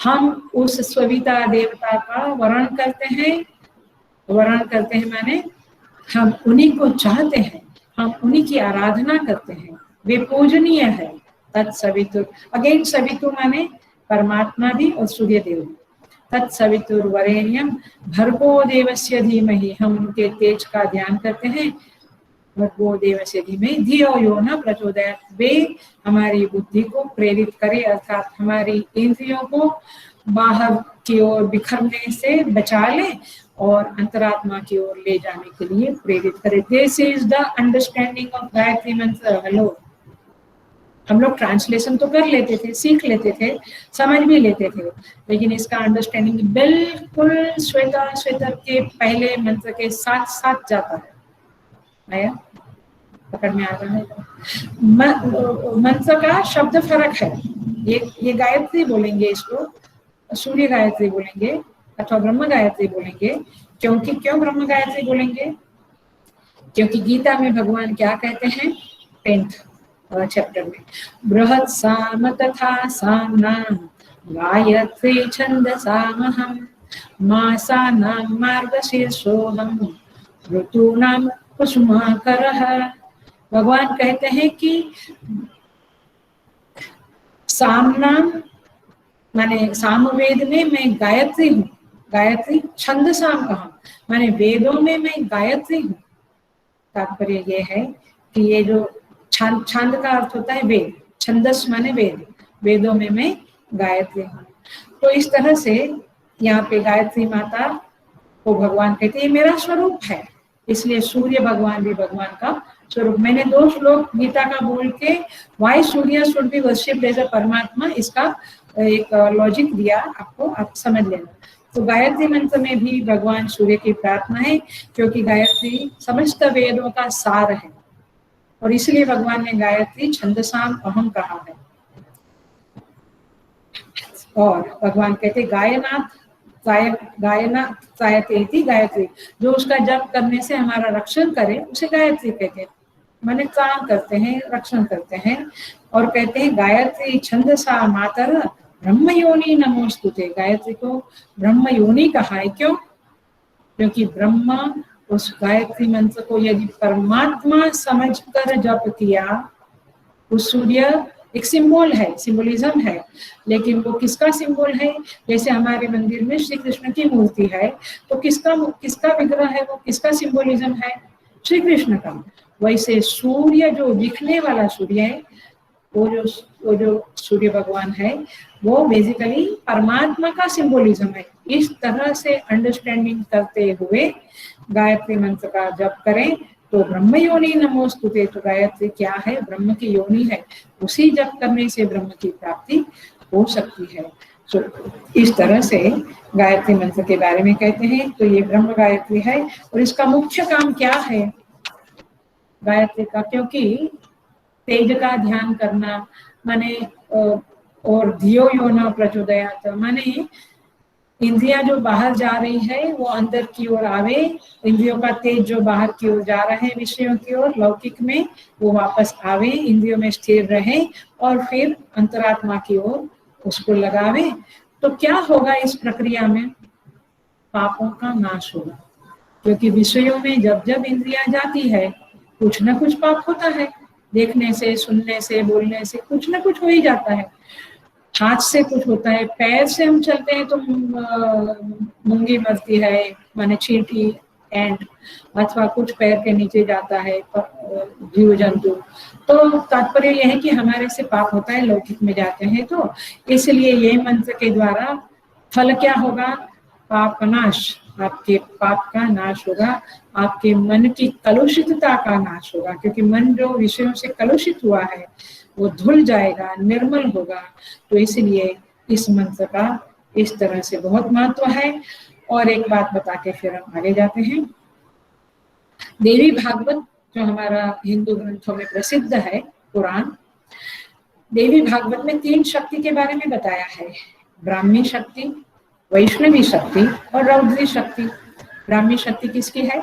हम उस सविता देवता का वरण करते हैं। वरण करते हैं माने हम उन्हीं को चाहते हैं, हम उन्हीं की आराधना करते हैं, वे पूजनीय है। तत्सवितुर, अगेन सवितुर माने परमात्मा भी और सूर्य देव भी। तत्सवितुर्वरेण्यम भर्गो देवस्य धीमहि, हम उनके तेज का ध्यान करते हैं। भर्गो देवस्य धीमहि धियो यो न प्रचोदयात्, वे हमारी बुद्धि को प्रेरित करे, अर्थात हमारी इंद्रियों को बाहर की ओर बिखरने से बचा ले और अंतरात्मा की ओर ले जाने के लिए प्रेरित करे। This is the understanding of Gayatri मंत्र। हेलो, हम लोग ट्रांसलेशन तो कर लेते थे, सीख लेते थे, समझ भी लेते थे, लेकिन इसका अंडरस्टैंडिंग बिल्कुल श्वेता श्वेतर के पहले मंत्र के साथ साथ जाता है। आया पकड़ में आ रहा है। मंत्र का शब्द फर्क है, ये गायत्री बोलेंगे, इसको सूर्य गायत्री बोलेंगे अथवा ब्रह्म गायत्री बोलेंगे। क्योंकि क्यों ब्रह्म गायत्री बोलेंगे, क्योंकि गीता में भगवान क्या कहते हैं, 10th चैप्टर में, बृहत् साम तथा साम्नां गायत्री छन्दसामहं मासानां मार्गशीर्षोऽहं ऋतूनां कुसुमाकरः। भगवान कहते हैं कि सामनां माने सामवेद में मैं गायत्री हूँ, गायत्री छंदसाम कहा माने वेदों में मैं गायत्री हूँ। तात्पर्य ये है कि ये जो छंद का अर्थ होता है वेद, छंदस माने वेद, वेदों में मैं गायत्री हूँ। तो इस तरह से यहाँ पे गायत्री माता को भगवान कहते हैं मेरा स्वरूप है, इसलिए सूर्य भगवान भी भगवान का स्वरूप। मैंने 2 श्लोक गीता का बोल के why Surya should be worshipped as a परमात्मा, इसका एक लॉजिक दिया आपको, आप समझ लेना। तो गायत्री मंत्र में भी भगवान सूर्य की प्रार्थना है, क्योंकि गायत्री समस्त वेदों का सार है और इसलिए भगवान ने गायत्री छंदसाम अहम कहा है। और भगवान कहते गायनाथ गायते गायत्री, जो उसका जप करने से हमारा रक्षण करे उसे गायत्री कहते हैं, माने काम करते हैं, रक्षण करते हैं। और कहते हैं गायत्री छंदसा मातर ब्रह्म योनि नमोस्तुते, गायत्री को ब्रह्म योनि कहा है। क्यों? क्योंकि ब्रह्मा उस गायत्री मंत्र को यदि परमात्मा समझकर जप किया, उस सूर्य एक सिंबल है, सिंबलिज्म है, लेकिन वो किसका सिंबल है? जैसे हमारे मंदिर में श्री कृष्ण की मूर्ति है, तो किसका विग्रह है, वो किसका सिंबलिज्म है? श्री कृष्ण का। वैसे सूर्य जो दिखने वाला सूर्य है, वो जो सूर्य भगवान है, वो बेसिकली परमात्मा का सिंबलिज्म है। इस तरह से अंडरस्टैंडिंग करते हुए गायत्री मंत्र का जप करें तो ब्रह्म योनि नमोस्तुते, तो गायत्री क्या है? ब्रह्म की योनि है, उसी जप करने से ब्रह्म की प्राप्ति हो सकती है। तो इस तरह से गायत्री मंत्र के बारे में कहते हैं। तो ये ब्रह्म गायत्री है और इसका मुख्य काम क्या है गायत्री का, क्योंकि तेज का ध्यान करना माने और धियो यो न प्रचोदयात् माने इंद्रियां जो बाहर जा रही है वो अंदर की ओर आवे, इंद्रियों का तेज जो बाहर की ओर जा रहा है विषयों की ओर लौकिक में वो वापस आवे, इंद्रियों में स्थिर रहे और फिर अंतरात्मा की ओर उसको लगावे। तो क्या होगा इस प्रक्रिया में? पापों का नाश होगा, क्योंकि विषयों में जब जब इंद्रियां जाती है कुछ ना कुछ पाप होता है, देखने से, सुनने से, बोलने से कुछ ना कुछ हो ही जाता है। हाथ से कुछ होता है, पैर से हम चलते हैं तो मूंगी मरती है माने चींटी एंड अथवा कुछ पैर के नीचे जाता है जीव जंतु। तो तात्पर्य यह है कि हमारे से पाप होता है लौकिक में जाते हैं। तो इसलिए ये मंत्र के द्वारा फल क्या होगा? पाप नाश, आपके पाप का नाश होगा, आपके मन की कलुषितता का नाश होगा, क्योंकि मन जो विषयों से कलुषित हुआ है वो धुल जाएगा, निर्मल होगा। तो इसलिए इस मंत्र का इस तरह से बहुत महत्व है। और एक बात बता के फिर हम आगे जाते हैं। देवी भागवत जो हमारा हिंदू ग्रंथों में प्रसिद्ध है पुराण, देवी भागवत में 3 शक्ति के बारे में बताया है, ब्राह्मी शक्ति, वैष्णवी शक्ति और रौद्री शक्ति। ब्राह्मी शक्ति किसकी है?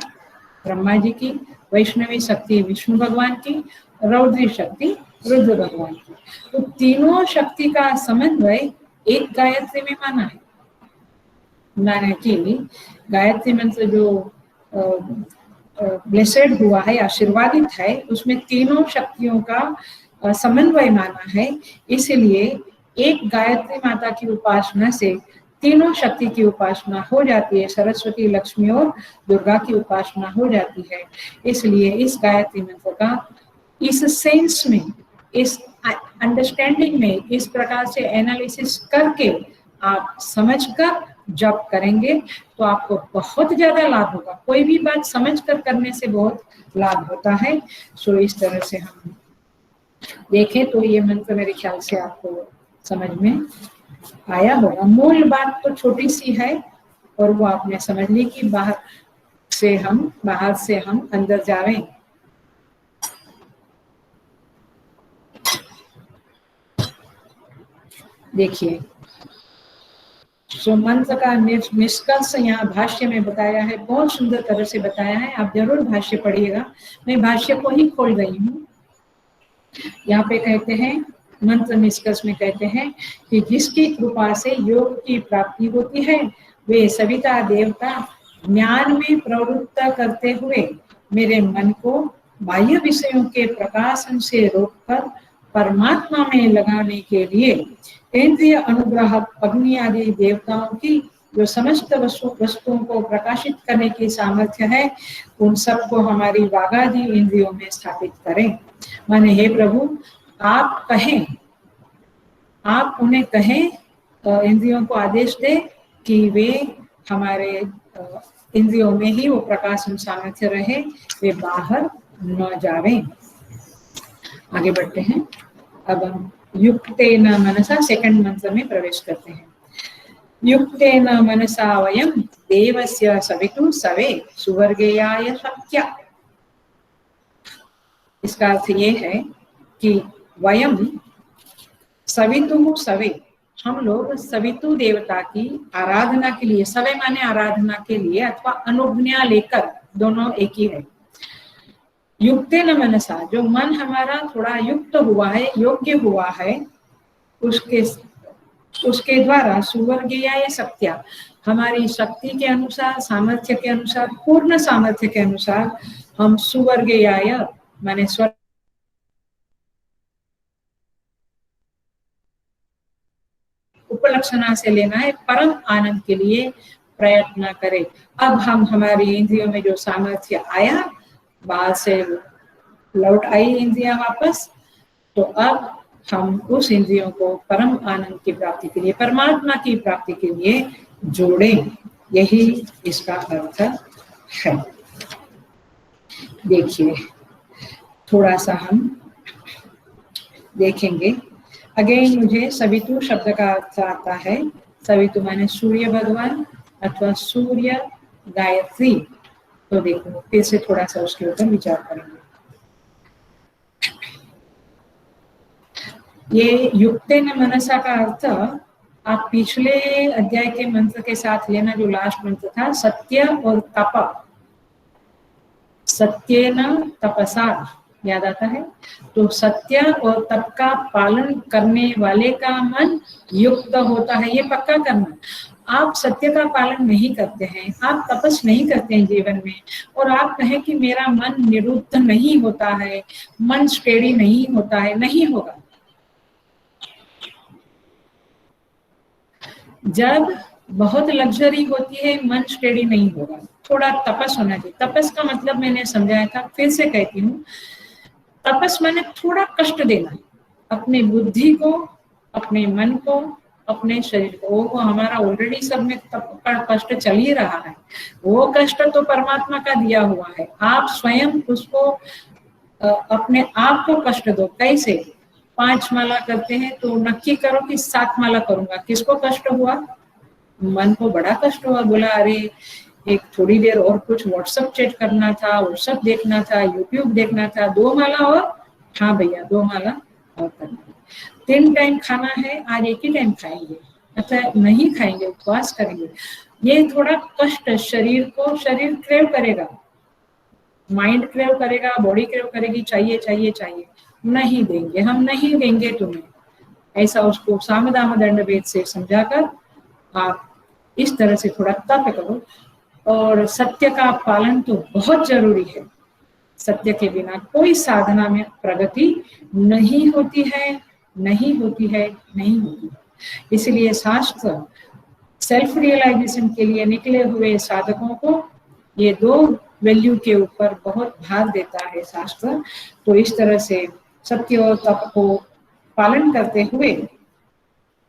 ब्रह्मा जी की। वैष्णवी शक्ति विष्णु भगवान की, रौद्री शक्ति रुद्र भगवान की। तो तीनों शक्ति का समन्वय एक गायत्री में माना है। माना कि गायत्री मंत्र जो ब्लेसेड हुआ है, आशीर्वादित है, उसमें तीनों शक्तियों का समन्वय माना है। इसलिए एक गायत्री माता की उपासना से तीनों शक्ति की उपासना हो जाती है, सरस्वती, लक्ष्मी और दुर्गा की उपासना हो जाती है। इसलिए इस गायत्री मंत्र का इस सेंस में, इस अंडरस्टैंडिंग में, इस प्रकार से एनालिसिस करके आप समझकर जप करेंगे तो आपको बहुत ज्यादा लाभ होगा। कोई भी बात समझकर करने से बहुत लाभ होता है। सो इस तरह से हम देखें तो ये मंत्र मेरे ख्याल से आपको समझ में आया होगा। मूल बात तो छोटी सी है और वो आपने समझ ली कि बाहर से हम अंदर जाएं। देखिए, सो मंत्र का निष्कर्ष यहाँ भाष्य में बताया है, बहुत सुंदर तरह से बताया है। आप जरूर भाष्य पढ़िएगा, मैं भाष्य को ही खोल रही हूँ। यहाँ पे कहते हैं, मंत्र निष्कर्ष में कहते हैं कि जिसकी कृपा से योग की प्राप्ति होती है वे सविता देवता ज्ञान में प्रवृत्त करते हुए मेरे मन को बाह्य विषयों के प्रकाशन से रोककर परमात्मा में लगाने के लिए इंद्रिय अनुग्रह अग्नि आदि देवताओं की जो समस्त वस्तुओं को प्रकाशित करने की सामर्थ्य है, उन सबको हमारी वागादि इंद्रियों में स्थापित करें। माने हे प्रभु, आप कहें, आप उन्हें कहें, इंद्रियों को आदेश दे कि वे हमारे इंद्रियों में ही वो प्रकाशन सामर्थ्य रहे, वे बाहर न जावें। आगे बढ़ते हैं। अब हम युक्तेन मनसा सेकंड मंत्र में प्रवेश करते हैं। युक्तेन मनसा वयं देवस्य सवितु सवे सुवर्गेयाय शक्या। इसका अर्थ ये है कि वयम सवितु सवे, हम लोग सवितु देवता की आराधना के लिए, सवे माने आराधना के लिए अथवा अनुज्ञा लेकर, दोनों एक ही है। युक्तेन मनसा, जो मन हमारा थोड़ा युक्त हुआ है, योग्य हुआ है, उसके द्वारा सुवर्गीयाय शक्त्या, हमारी शक्ति के अनुसार, सामर्थ्य के अनुसार, पूर्ण सामर्थ्य के अनुसार हम सुवर्गीयाय माने स्वर्ग उपलक्षणा से लेना है, परम आनंद के लिए प्रयत्न करें। अब हम हमारी इंद्रियों में जो सामर्थ्य आया, बाहर से लौट आई इंद्रियां वापस, तो अब हम उस इंद्रियों को परम आनंद की प्राप्ति के लिए, परमात्मा की प्राप्ति के लिए जोड़ें। यही इसका अर्थ है। देखिए, थोड़ा सा हम देखेंगे। अगेन मुझे सवितु शब्द का अर्थ आता है, सवितु माने सूर्य भगवान अथवा सूर्य गायत्री। तो देखो फिर से थोड़ा सा उसके ऊपर विचार करेंगे। ये युक्तेन मनसा का अर्थ आप पिछले अध्याय के मंत्र के साथ लेना, जो लास्ट मंत्र था, सत्य और तप, सत्येन तपसा, याद आता है? तो सत्य और तप का पालन करने वाले का मन युक्त होता है, ये पक्का करना। आप सत्य का पालन नहीं करते हैं, आप तपस नहीं करते हैं जीवन में, और आप कहें कि मेरा मन निरुद्ध नहीं होता है, मन स्टेडी नहीं होता है, नहीं होगा। जब बहुत लग्जरी होती है मन स्टेडी नहीं होगा, थोड़ा तपस होना चाहिए। तपस का मतलब मैंने समझाया था, फिर से कहती हूँ, तपस माने थोड़ा कष्ट देना अपने बुद्धि को, अपने मन को, अपने शरीर को। वो हमारा ऑलरेडी सब में तप का कष्ट चल ही रहा है, वो कष्ट तो परमात्मा का दिया हुआ है। आप स्वयं उसको अपने आप को कष्ट दो। कैसे? 5 माला करते हैं तो नक्की करो कि 7 माला करूंगा। किसको कष्ट हुआ? मन को बड़ा कष्ट हुआ, बोला अरे एक थोड़ी देर और कुछ व्हाट्सएप चैट करना था, व्हाट्सएप देखना था, यूट्यूब देखना था, 2 माला और, हाँ भैया 2 माला और करना। 3 टाइम खाना है, आज एक ही टाइम खाएंगे, अच्छा नहीं खाएंगे, उपवास करेंगे। ये थोड़ा कष्ट शरीर को, शरीर क्रेव करेगा, माइंड क्रेव करेगा, बॉडी क्रेव करेगी, चाहिए चाहिए चाहिए, नहीं देंगे, हम नहीं देंगे तुम्हें। ऐसा उसको सामदान दंड भेद से समझाकर आप इस तरह से थोड़ा तप करो। और सत्य का पालन तो बहुत जरूरी है। सत्य के बिना कोई साधना में प्रगति नहीं होती है, नहीं होती है, नहीं होती है। इसलिए शास्त्र सेल्फ रियलाइजेशन के लिए निकले हुए साधकों को ये 2 वैल्यू के ऊपर बहुत भार देता है शास्त्र। तो इस तरह से सत्य और तप को पालन करते हुए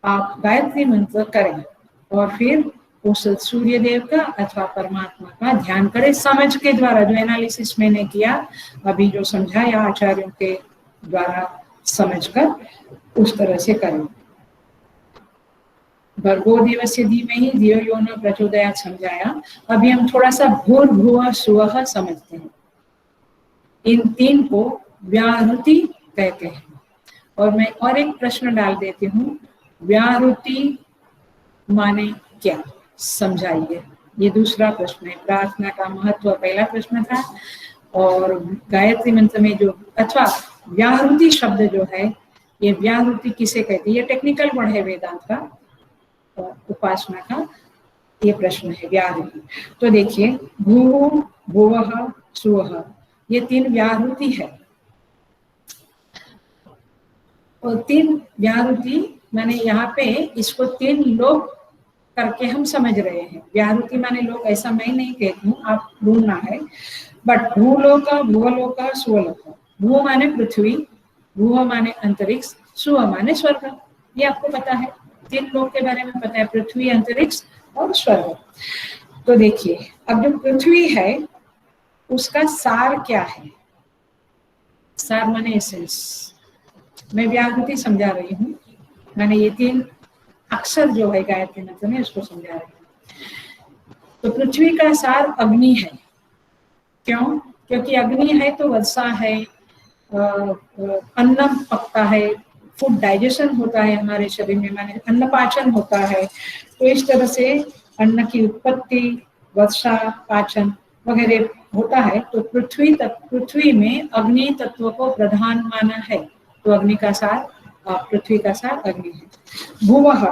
आप गायत्री मंत्र करें और फिर उस सूर्य देव का अथवा परमात्मा का ध्यान करें, समझ के द्वारा। जो एनालिसिस मैंने किया अभी, जो समझाया आचार्यों के द्वारा, समझकर उस तरह से करें। भर्गो देवस्य धीमहि धियो यो न प्रचोदयात् समझाया। अभी हम थोड़ा सा भूर्भुवः स्वः समझते हैं। इन 3 को व्याहृति कहते हैं। और मैं और एक प्रश्न डाल देती हूँ, व्याहृति माने क्या, समझाइए। ये दूसरा प्रश्न है। प्रार्थना का महत्व पहला प्रश्न था, और गायत्री मंत्र में जो, अथवा व्याहृति शब्द जो है, ये व्याहृति किसे कहते हैं? ये टेक्निकल वर्ड है वेदांत का, उपासना का ये प्रश्न है, व्याहृति। तो देखिए, भू भुवः सुवः, ये 3 व्याहृति है। और 3 व्याहृति माने यहाँ पे इसको 3 लोक करके हम समझ रहे हैं। व्याहृति माने लोक, ऐसा मैं नहीं कहती हूँ, आप ढूंढना है। बट भूलोक, भुवलोक, सुवलोक। भू माने पृथ्वी, भुव माने अंतरिक्ष, सुव माने स्वर्ग। ये आपको पता है, 3 लोक के बारे में पता है, पृथ्वी, अंतरिक्ष और स्वर्ग। तो देखिए, अब जो पृथ्वी है उसका सार क्या है? सार माने एसेंस। मैं व्याहृति समझा रही हूँ, मैंने ये 3 अक्षर जो है गायत्री मंत्र में उसको समझा रही हूँ। तो पृथ्वी का सार अग्नि है। क्यों? क्योंकि अग्नि है तो वर्षा है, अन्न पकता है, फूड डाइजेशन होता है हमारे शरीर में, माने अन्न पाचन होता है। तो इस तरह से अन्न की उत्पत्ति, वर्षा, पाचन वगैरह होता है। तो पृथ्वी में अग्नि तत्व को प्रधान माना है, तो अग्नि का सार, पृथ्वी का सार अग्नि है। भुवः,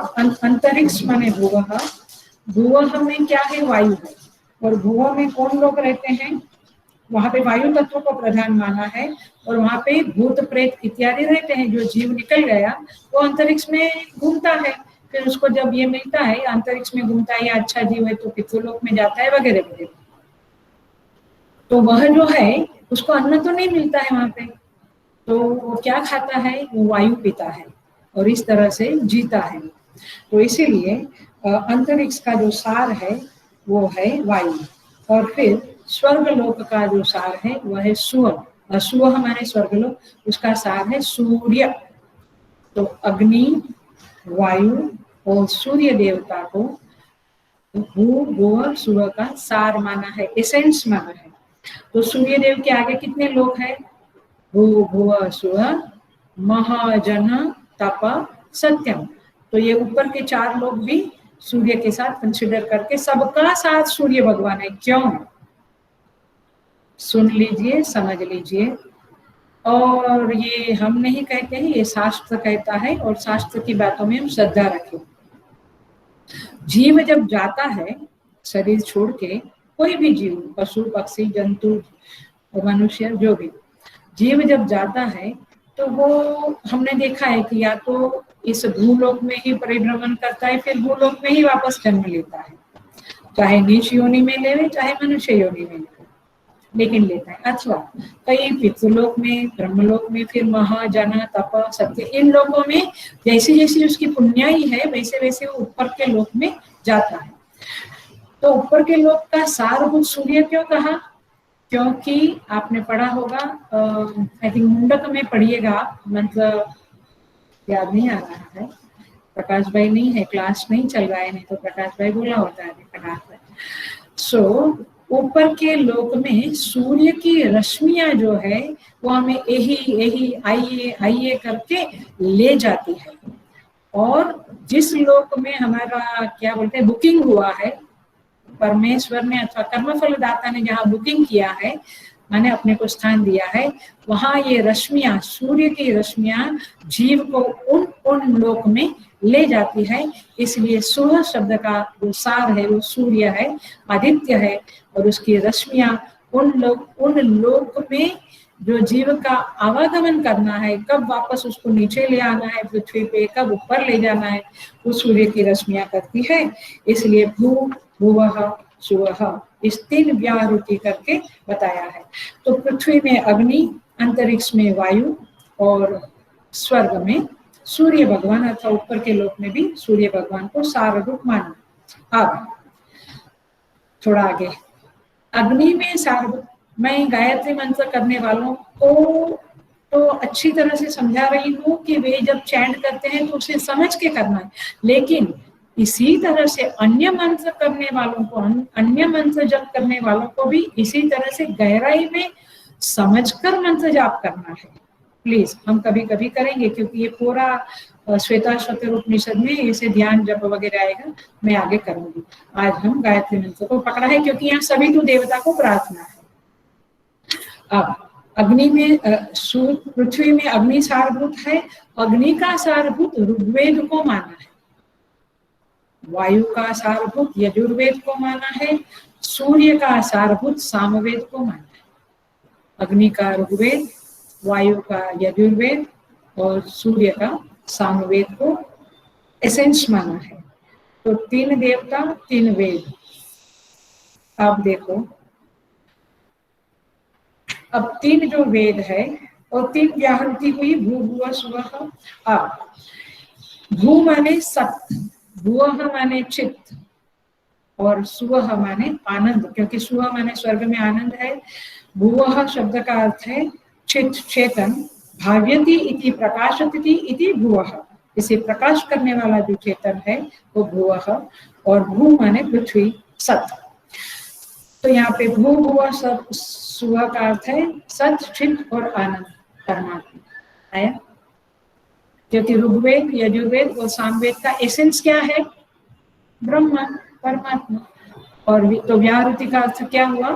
अंतरिक्ष माने भुवः। भुवः में क्या है? वायु है। और भुवः में कौन लोग रहते हैं? वहां पे वायु तत्व को प्रधान माना है, और वहां पे भूत प्रेत इत्यादि रहते हैं। जो जीव निकल गया वो अंतरिक्ष में घूमता है, फिर उसको जब ये मिलता है, अंतरिक्ष में घूमता है, या अच्छा जीव है तो पितृलोक में जाता है वगैरह वगैरह। तो वह जो है उसको अन्न तो नहीं मिलता है वहां पे, तो वो क्या खाता है? वो वायु पीता है और इस तरह से जीता है। तो इसीलिए अंतरिक्ष का जो सार है वो है वायु। और फिर स्वर्गलोक का जो सार है वह है सुवह। सुवह हमारे स्वर्गलोक, उसका सार है सूर्य। तो अग्नि, वायु और सूर्य देवता को भू भुव सुव का सार माना है, एसेंस माना है। तो सूर्य देव के आगे कितने लोग हैं? भू भुव सुव महाजन तप सत्यम। तो ये ऊपर के 4 लोग भी सूर्य के साथ कंसिडर करके सबका साथ सूर्य भगवान है। क्यों? सुन लीजिए, समझ लीजिए। और ये हम नहीं कहते हैं, ये शास्त्र कहता है, और शास्त्र की बातों में हम श्रद्धा रखें। जीव जब जाता है शरीर छोड़ के, कोई भी जीव, पशु पक्षी जंतु मनुष्य, जो भी जीव जब जाता है तो वो हमने देखा है कि या तो इस भूलोक में ही परिभ्रमण करता है, फिर भूलोक में ही वापस जन्म लेता है, चाहे नीच योनि में लेवे चाहे मनुष्य योनि में लेवे, लेकिन लेता है। अथवा कई पितृलोक में, ब्रह्मलोक में, फिर महाजन तप सत्य, इन लोगों में जैसी जैसी उसकी पुण्याई है वैसे वैसे वो ऊपर के लोक में जाता है। तो ऊपर के लोक का सारभूत सूर्य क्यों कहा? क्योंकि आपने पढ़ा होगा, आई थिंक मुंडक में पढ़िएगा, मतलब याद नहीं आ रहा है, प्रकाश भाई नहीं है, क्लास नहीं चल रहा है, नहीं तो प्रकाश भाई बोला होता है प्रकाश भाई। सो ऊपर के लोक में सूर्य की रश्मियां जो है वो हमें यही यही आइए आइए करके ले जाती है। और जिस लोक में हमारा क्या बोलते हैं बुकिंग हुआ है, परमेश्वर ने अथवा कर्मफल दाता ने जहाँ बुकिंग किया है, माने अपने को स्थान दिया है, वहां ये रश्मियां, सूर्य की रश्मियां जीव को उन उन लोक में ले जाती है। इसलिए सूर्य शब्द का जो सार है वो सूर्य है, आदित्य है, और उसकी रश्मियां उन लोक में जो जीव का आवागमन करना है, कब वापस उसको नीचे ले आना है पृथ्वी पे, कब ऊपर ले जाना है, वो सूर्य की रश्मियां करती है। इसलिए भू भुवः सुवः इस 3 व्याहृति करके बताया है। तो पृथ्वी में अग्नि, अंतरिक्ष में वायु और स्वर्ग में सूर्य भगवान, अथवा ऊपर के लोक में भी सूर्य भगवान को सार रूप माना। अब थोड़ा आगे, अग्नि में सार, मैं गायत्री मंत्र करने वालों को तो अच्छी तरह से समझा रही हूँ कि वे जब चैंट करते हैं तो उसे समझ के करना है, लेकिन इसी तरह से अन्य मंत्र करने वालों को, अन्य मंत्र जप करने वालों को भी इसी तरह से गहराई में समझकर मंत्र जाप करना है। प्लीज, हम कभी कभी करेंगे, क्योंकि ये पूरा श्वेताश्वतर उपनिषद में इसे ध्यान जप वगैरह आएगा, मैं आगे करूंगी। आज हम गायत्री मंत्र को पकड़ा है क्योंकि यहाँ सभी तो देवता को प्रार्थना है। अब अग्नि में पृथ्वी में अग्नि सारभूत है, अग्नि का सारभूत ऋग्वेद को माना है, वायु का सारभूत यजुर्वेद को माना है, सूर्य का सारभूत सामवेद को माना है। अग्नि का ऋग्वेद, वायु का यजुर्वेद और सूर्य का सामवेद को एसेंस माना है। तो 3 देवता 3 वेद। आप देखो, अब 3 जो वेद है और 3 व्याहृति हुई, भू भुव सुवः। अब भू माने सत्य, भुवः माने चित्त, और सुवः माने आनंद, क्योंकि सुवः माने स्वर्ग में आनंद है। भुवः शब्द का अर्थ है चित्त, चेतन। भाव्यति इति प्रकाशति इति भुवः, इसे प्रकाश करने वाला जो चेतन है वो भुवः। और भू माने पृथ्वी, सत्य। तो यहाँ पे भू भुव सुवः का अर्थ है सत्य, चित्त और आनंद, परमात्मा आया। क्योंकि ऋग्वेद, यजुर्वेद और सामवेद का एसेंस क्या है? ब्रह्मा, परमात्मा। और तो व्याहृति का अर्थ क्या हुआ?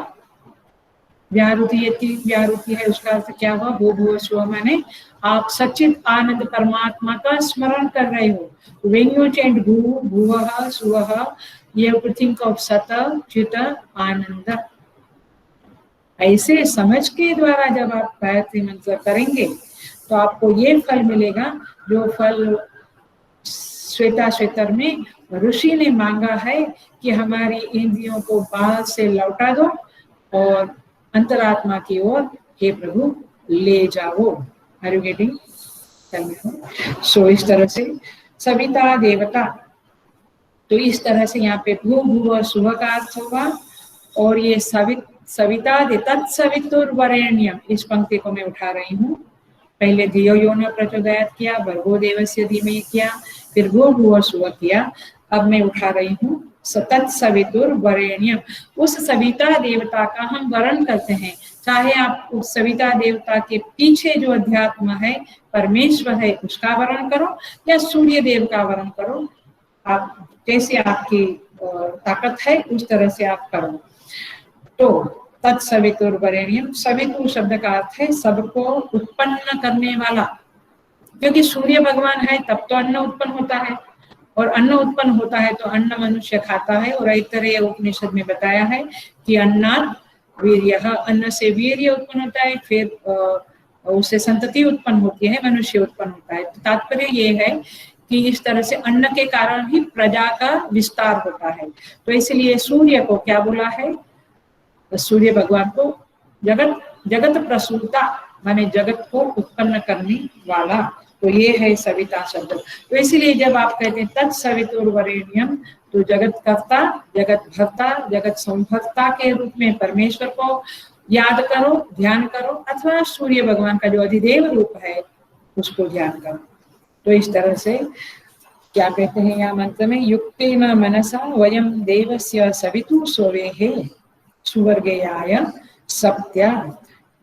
व्याहृति, ये 3 व्याहृति है, उसका अर्थ क्या हुआ? भू भुव सुवः माने आप सच्चित आनंद परमात्मा का स्मरण कर रहे हो। When you chant भू भुवः सुवः, you have to think of सत, चित, आनंद। ऐसे समझ के द्वारा जब आप गायत्री मंत्र करेंगे तो आपको ये फल मिलेगा जो फल श्वेताश्वतर में ऋषि ने मांगा है कि हमारी इंद्रियों को बाहर से लौटा दो और अंतरात्मा की ओर हे प्रभु ले जाओ। Are you getting? सो इस तरह से सविता देवता, तो इस तरह से यहाँ पे भू भुव सुवः का अर्थ होगा। और ये सविता दे तत्सवितुर्वरेण्यम, इस पंक्ति को मैं उठा रही हूँ। पहले धियो यो न प्रचोदयात किया, भर्गो देवस्य धीमहि किया, फिर भूर्भुवः स्वः किया। अब मैं उठा रही हूँ सतत सवितुर वरेण्यम। उस सविता देवता का हम वरण करते हैं, चाहे आप उस सविता देवता के पीछे जो अध्यात्म है, परमेश्वर है, उसका वरण करो या सूर्य देव का वरण करो। आप जैसे आपकी ताकत है उस तरह से आप करो। तो तत्सवितुर वरेण्यम, सवितु शब्द का अर्थ है सबको उत्पन्न करने वाला, क्योंकि सूर्य भगवान है तब तो अन्न उत्पन्न होता है, और अन्न उत्पन्न होता है तो अन्न मनुष्य खाता है। और ऐतरेय उपनिषद में बताया है कि अन्नात् वीर्यः, अन्न से वीर्य उत्पन्न होता है, फिर उससे संतति उत्पन्न होती है, मनुष्य उत्पन्न होता है। तो तात्पर्य ये है कि इस तरह से अन्न के कारण ही प्रजा का विस्तार होता है। तो इसलिए सूर्य को क्या बोला है, सूर्य भगवान को जगत प्रसूता, माने जगत को उत्पन्न करने वाला। तो ये है सविता शब्द। तो इसलिए जब आप कहते हैं तत्सवितुर वरेण्यम, तो जगत कर्ता, जगत भर्ता, जगत संभर्ता के रूप में परमेश्वर को याद करो, ध्यान करो, अथवा सूर्य भगवान का जो अधिदेव रूप है उसको ध्यान करो। तो इस तरह से क्या कहते हैं यहाँ मंत्र में, युक्तेन मनसा वयम देवस्य सवितु सोवेहे सुवर्गेयाय सत्या।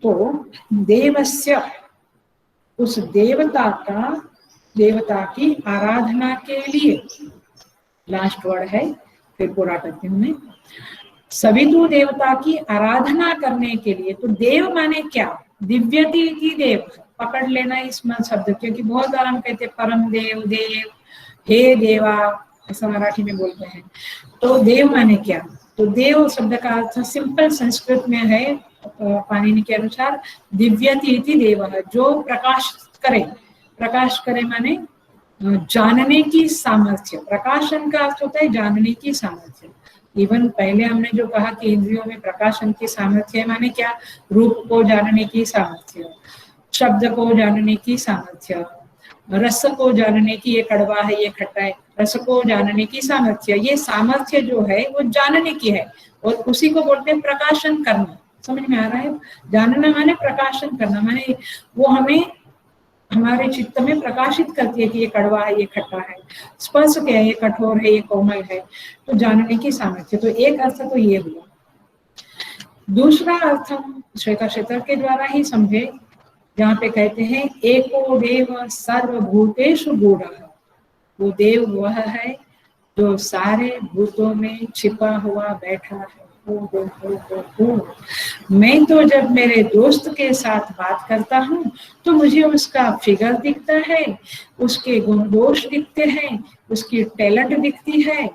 तो देवस्य, उस देवता की आराधना के लिए, लास्ट वर्ड है, फिर पूरा करती हूँ मैं, सवितु देवता की आराधना करने के लिए। तो देव माने क्या, दिव्यति की देव, पकड़ लेना इस शब्द, क्योंकि बहुत बार हम कहते परम देव, देव, हे देवा, ऐसा मराठी में बोलते हैं। तो देव माने क्या, तो देव शब्द का अर्थ सिंपल संस्कृत में है पाणिनि के अनुसार, दिव्यति इति देवः, जो प्रकाश करे। प्रकाश करे माने जानने की सामर्थ्य, प्रकाशन का अर्थ होता है जानने की सामर्थ्य। इवन पहले हमने जो कहा कि इंद्रियों में प्रकाशन की सामर्थ्य है, माने क्या, रूप को जानने की सामर्थ्य, शब्द को जानने की सामर्थ्य, रस को जानने की, ये कड़वा है ये खट्टा है, रस को जानने की सामर्थ्य। ये सामर्थ्य जो है वो जानने की है, और उसी को बोलते हैं प्रकाशन करना। समझ में आ रहा है, जानना माने प्रकाशन करना, माने वो हमें हमारे चित्त में प्रकाशित करती है कि ये कड़वा है ये खट्टा है, स्पर्श क्या है, ये कठोर है ये कोमल है, तो जानने की सामर्थ्य। तो एक अर्थ तो ये हुआ। दूसरा अर्थ हम श्वेताक्षेत्र के द्वारा ही समझे, जहाँ पे कहते हैं एको देव सर्वभूतेषु गूढ़ः। वो देव वह है जो सारे भूतों में छिपा हुआ बैठा है। मैं तो जब मेरे दोस्त के साथ बात करता हूँ तो मुझे उसका फिगर दिखता है, उसके गुण दोष दिखते हैं, उसकी टैलेंट दिखती है,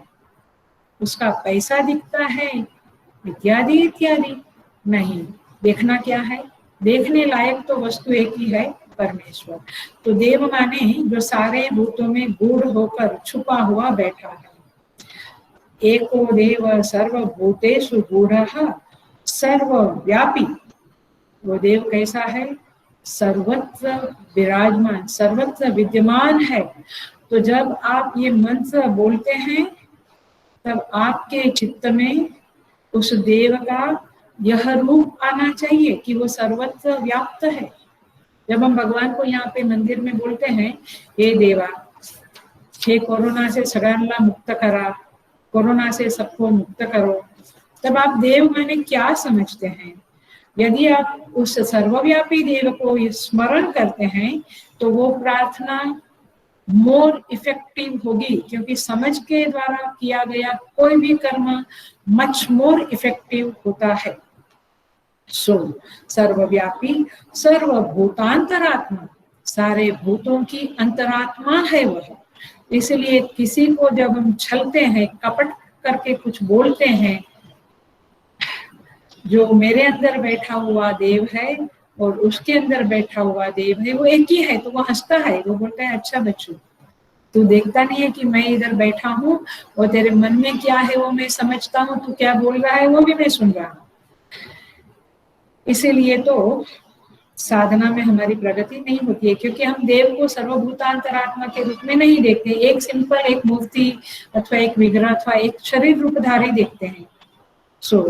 उसका पैसा दिखता है, इत्यादि इत्यादि। नहीं, देखना क्या है, देखने लायक तो वस्तु एक ही है, परमेश्वर। तो देव माने जो सारे भूतों में गूढ़ होकर छुपा हुआ बैठा है। एको देव सर्वभूतेषु गूढ़ः सर्वव्यापी। वो देव कैसा है, सर्वत्र विराजमान, सर्वत्र विद्यमान है। तो जब आप ये मंत्र बोलते हैं तब आपके चित्त में उस देव का यह रूप आना चाहिए कि वो सर्वत्र व्याप्त है। जब हम भगवान को यहाँ पे मंदिर में बोलते हैं, हे देवा, हे कोरोना से सगळ्यांना मुक्त करा, कोरोना से सबको मुक्त करो, तब आप देव माने क्या समझते हैं। यदि आप उस सर्वव्यापी देव को स्मरण करते हैं तो वो प्रार्थना मोर इफेक्टिव होगी, क्योंकि समझ के द्वारा किया गया कोई भी कर्म मच मोर इफेक्टिव होता है। सो सर्वव्यापी, सर्वभूतांतरात्मा, सारे भूतों की अंतरात्मा है वह। इसलिए किसी को जब हम छलते हैं, कपट करके कुछ बोलते हैं, जो मेरे अंदर बैठा हुआ देव है और उसके अंदर बैठा हुआ देव है, वो एक ही है, तो वो हंसता है, वो बोलता है अच्छा बच्चू, तू देखता नहीं है कि मैं इधर बैठा हूँ और तेरे मन में क्या है वो मैं समझता हूँ, तू क्या बोल रहा है वो भी मैं सुन रहा हूँ। इसीलिए तो साधना में हमारी प्रगति नहीं होती है, क्योंकि हम देव को सर्वभूतांतरात्मा के रूप में नहीं देखते, एक सिंपल एक मूर्ति अथवा एक विग्रह अथवा एक शरीर रूपधारी देखते हैं। सो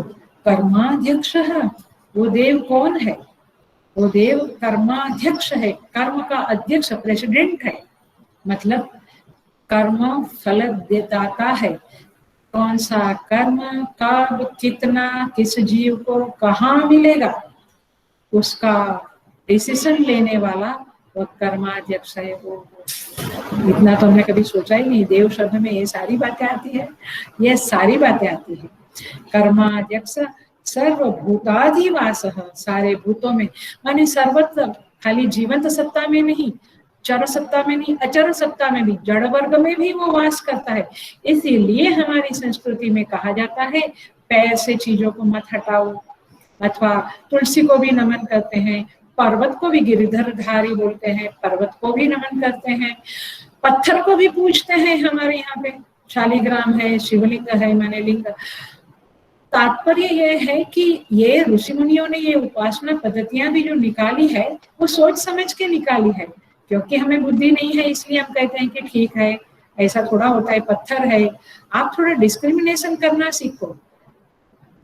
कर्माध्यक्ष, वो देव कौन है, वो देव कर्माध्यक्ष है, कर्म का अध्यक्ष, प्रेसिडेंट है, मतलब कर्म फल देता है। कौन सा कर्म कब कितना किस जीव को कहाँ मिलेगा, उसका डिसीजन लेने वाला वो कर्माध्यक्ष है। वो इतना तो हमने कभी सोचा ही नहीं, देव शब्द में ये सारी बातें आती है, ये सारी बातें आती है। कर्माध्यक्ष सर्वभूताधिवास, सारे भूतों में, माने सर्वत्र, खाली जीवंत सत्ता में नहीं, चर सत्ता में नहीं, अचर सत्ता में भी, जड़ वर्ग में भी वो वास करता है। इसीलिए हमारी संस्कृति में कहा जाता है पैर से चीजों को मत हटाओ, अथवा तुलसी को भी नमन करते हैं, पर्वत को भी गिरिधरधारी बोलते हैं, पर्वत को भी नमन करते हैं, पत्थर को भी पूजते हैं। हमारे यहाँ पे शालिग्राम है, शिवलिंग है, माने लिंग। तात्पर्य यह है कि ये ऋषि मुनियों ने ये उपासना पद्धतियां भी जो निकाली है वो सोच समझ के निकाली है, क्योंकि हमें बुद्धि नहीं है इसलिए हम कहते हैं कि ठीक है, ऐसा थोड़ा होता है, पत्थर है। आप थोड़ा डिस्क्रिमिनेशन करना सीखो।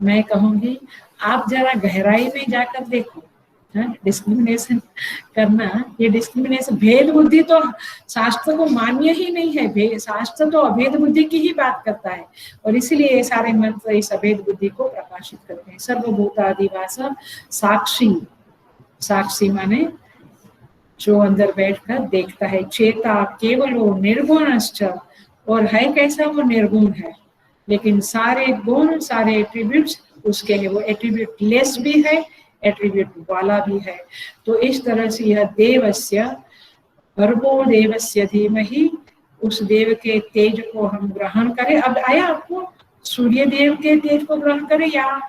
मैं कहूंगी आप जरा गहराई में जाकर देखो, डिस्क्रिमिनेशन करना, ये डिस्क्रिमिनेशन, भेद बुद्धि तो शास्त्र को मान्य ही नहीं है। शास्त्र तो अभेद बुद्धि की ही बात करता है, और इसीलिए ये सारे मंत्र इस अभेद बुद्धि को प्रकाशित करते हैं। सर्वभूतादिवास साक्षी, साक्षी माने जो अंदर बैठकर देखता है। चेता केवलो निर्गुणश्च, और है कैसा, वो निर्गुण है, लेकिन सारे गुण सारे एट्रीब्यूट्स उसके है, वो एट्रीब्यूट लेस भी है, एट्रीब्यूट वाला भी है। तो इस तरह से यह देवस्य, भर्गो देवस्य धीमहि, उस देव के तेज को हम ग्रहण करें। अब आया आपको, सूर्य देव के तेज को ग्रहण करें या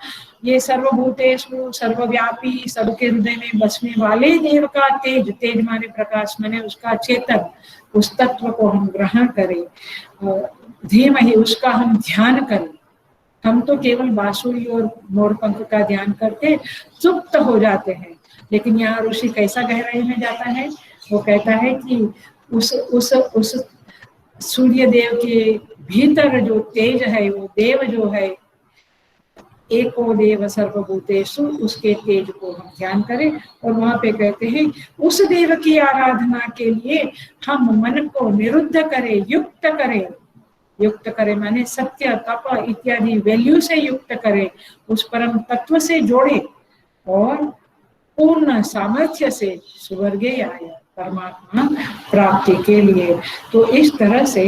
ये सर्वभूतेषु सर्वव्यापी सबके हृदय में बसने वाले देव का तेज, तेज माने प्रकाश माने उसका चेतन, उस तत्व को हम ग्रहण करें, धीमहि उसका हम ध्यान करें। हम तो केवल बांसुरी और मोरपंख का ध्यान करके चुप्त हो जाते हैं, लेकिन यहाँ ऋषि कैसा गहराई में जाता है, वो कहता है कि उस सूर्य देव के भीतर जो तेज है, वो देव जो है, एको देव सर्वभूतेषु, उसके तेज को हम ध्यान करें। और वहां पे कहते हैं उस देव की आराधना के लिए हम मन को निरुद्ध करें, युक्त करें। युक्त करे माने सत्य तप इत्यादि वैल्यू से युक्त करे, उस परम तत्व से जोड़े, और पूर्ण सामर्थ्य से स्वर्गीय आया परमात्मा प्राप्ति के लिए। तो इस तरह से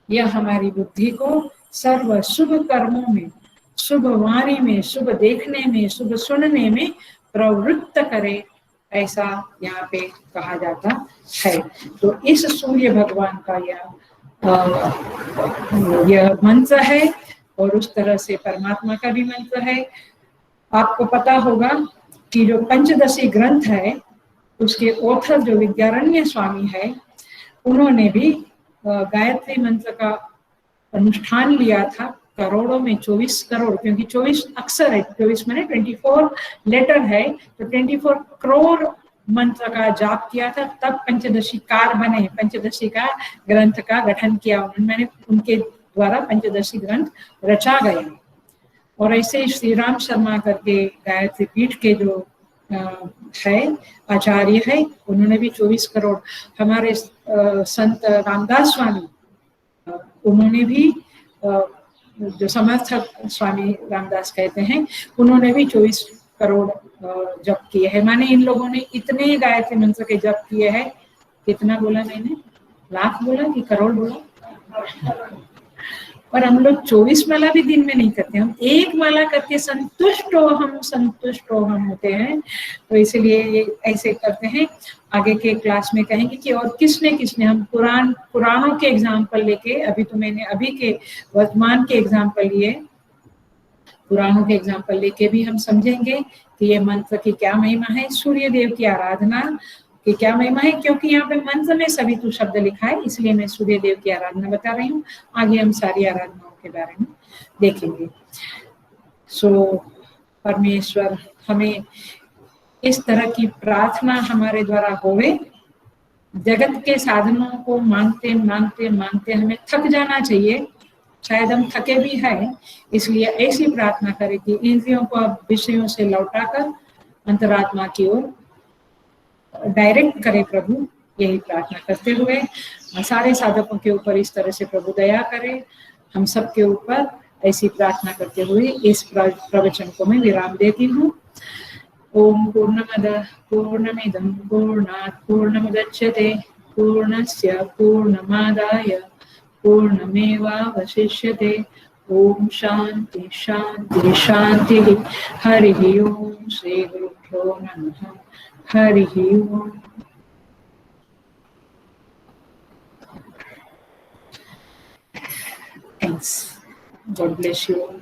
यह हमारी बुद्धि को सर्व शुभ कर्मों में, शुभ वाणी में, शुभ देखने में, शुभ सुनने में प्रवृत्त करे, ऐसा यहाँ पे कहा जाता है। तो इस सूर्य भगवान का यह मंत्र है, और उस तरह से परमात्मा का भी मंत्र है। आपको पता होगा कि जो पंचदशी ग्रंथ है, उसके ऑथर जो विद्यारण्य स्वामी है, उन्होंने भी गायत्री मंत्र का अनुष्ठान लिया था। करोड़ों में 24 करोड़, क्योंकि 24 अक्षर है, 24 माने 24 लेटर है, तो 24 करोड़ मंत्र का जाप किया था, तब पंचदशी कार बने, पंचदशी का ग्रंथ का गठन किया उन्होंने, उनके द्वारा पंचदशी ग्रंथ रचा गया। और ऐसे श्री राम शर्मा करके गायत्री पीठ के जो है आचार्य है, उन्होंने भी 24 करोड़, हमारे संत रामदास स्वामी, उन्होंने भी जो समर्थक स्वामी रामदास कहते हैं, उन्होंने भी 24 करोड़ जप किए हैं। माने इन लोगों ने इतने गायत्री मंत्र के जप किए हैं। कितना बोला मैंने, लाख बोला कि करोड़ बोला? और हम लोग 24 माला भी दिन में नहीं करते, हम एक माला करके संतुष्ट हो हम होते हैं। तो इसलिए ये ऐसे करते हैं। आगे के क्लास में कहेंगे कि और किसने हम पुराणों के एग्जाम्पल लेके, अभी तो मैंने अभी के वर्तमान के एग्जाम्पल लिए, पुराणों के एग्जाम्पल लेके भी हम समझेंगे कि ये मंत्र की क्या महिमा है, सूर्य देव की आराधना की क्या महिमा है। क्योंकि यहाँ पे मंत्र में सवितु शब्द लिखा है, इसलिए मैं सूर्य देव की आराधना बता रही हूँ। आगे हम सारी आराधनाओं के बारे में देखेंगे। सो परमेश्वर हमें इस तरह की प्रार्थना हमारे द्वारा होवे। जगत के साधनों को मानते मानते मानते हमें थक जाना चाहिए, शायद हम थके भी हैं, इसलिए ऐसी प्रार्थना करें कि इंद्रियों को अब विषयों से लौटाकर अंतरात्मा की ओर डायरेक्ट करे प्रभु, यही प्रार्थना करते हुए सारे साधकों के ऊपर इस तरह से प्रभु दया करे, हम सब के ऊपर ऐसी प्रार्थना करते हुए इस प्रवचन को मैं विराम देती हूँ। ओम पूर्णमदः पूर्णमिदं पूर्णात् पूर्णमुदच्यते पूर्णस्य पूर्णमादाय पूर्णमेवावशिष्यते। ओम शांति शांति शांति। हरि ओम। श्री गुरुभ्यो नमः। हरि ओम। Thanks. God bless you all.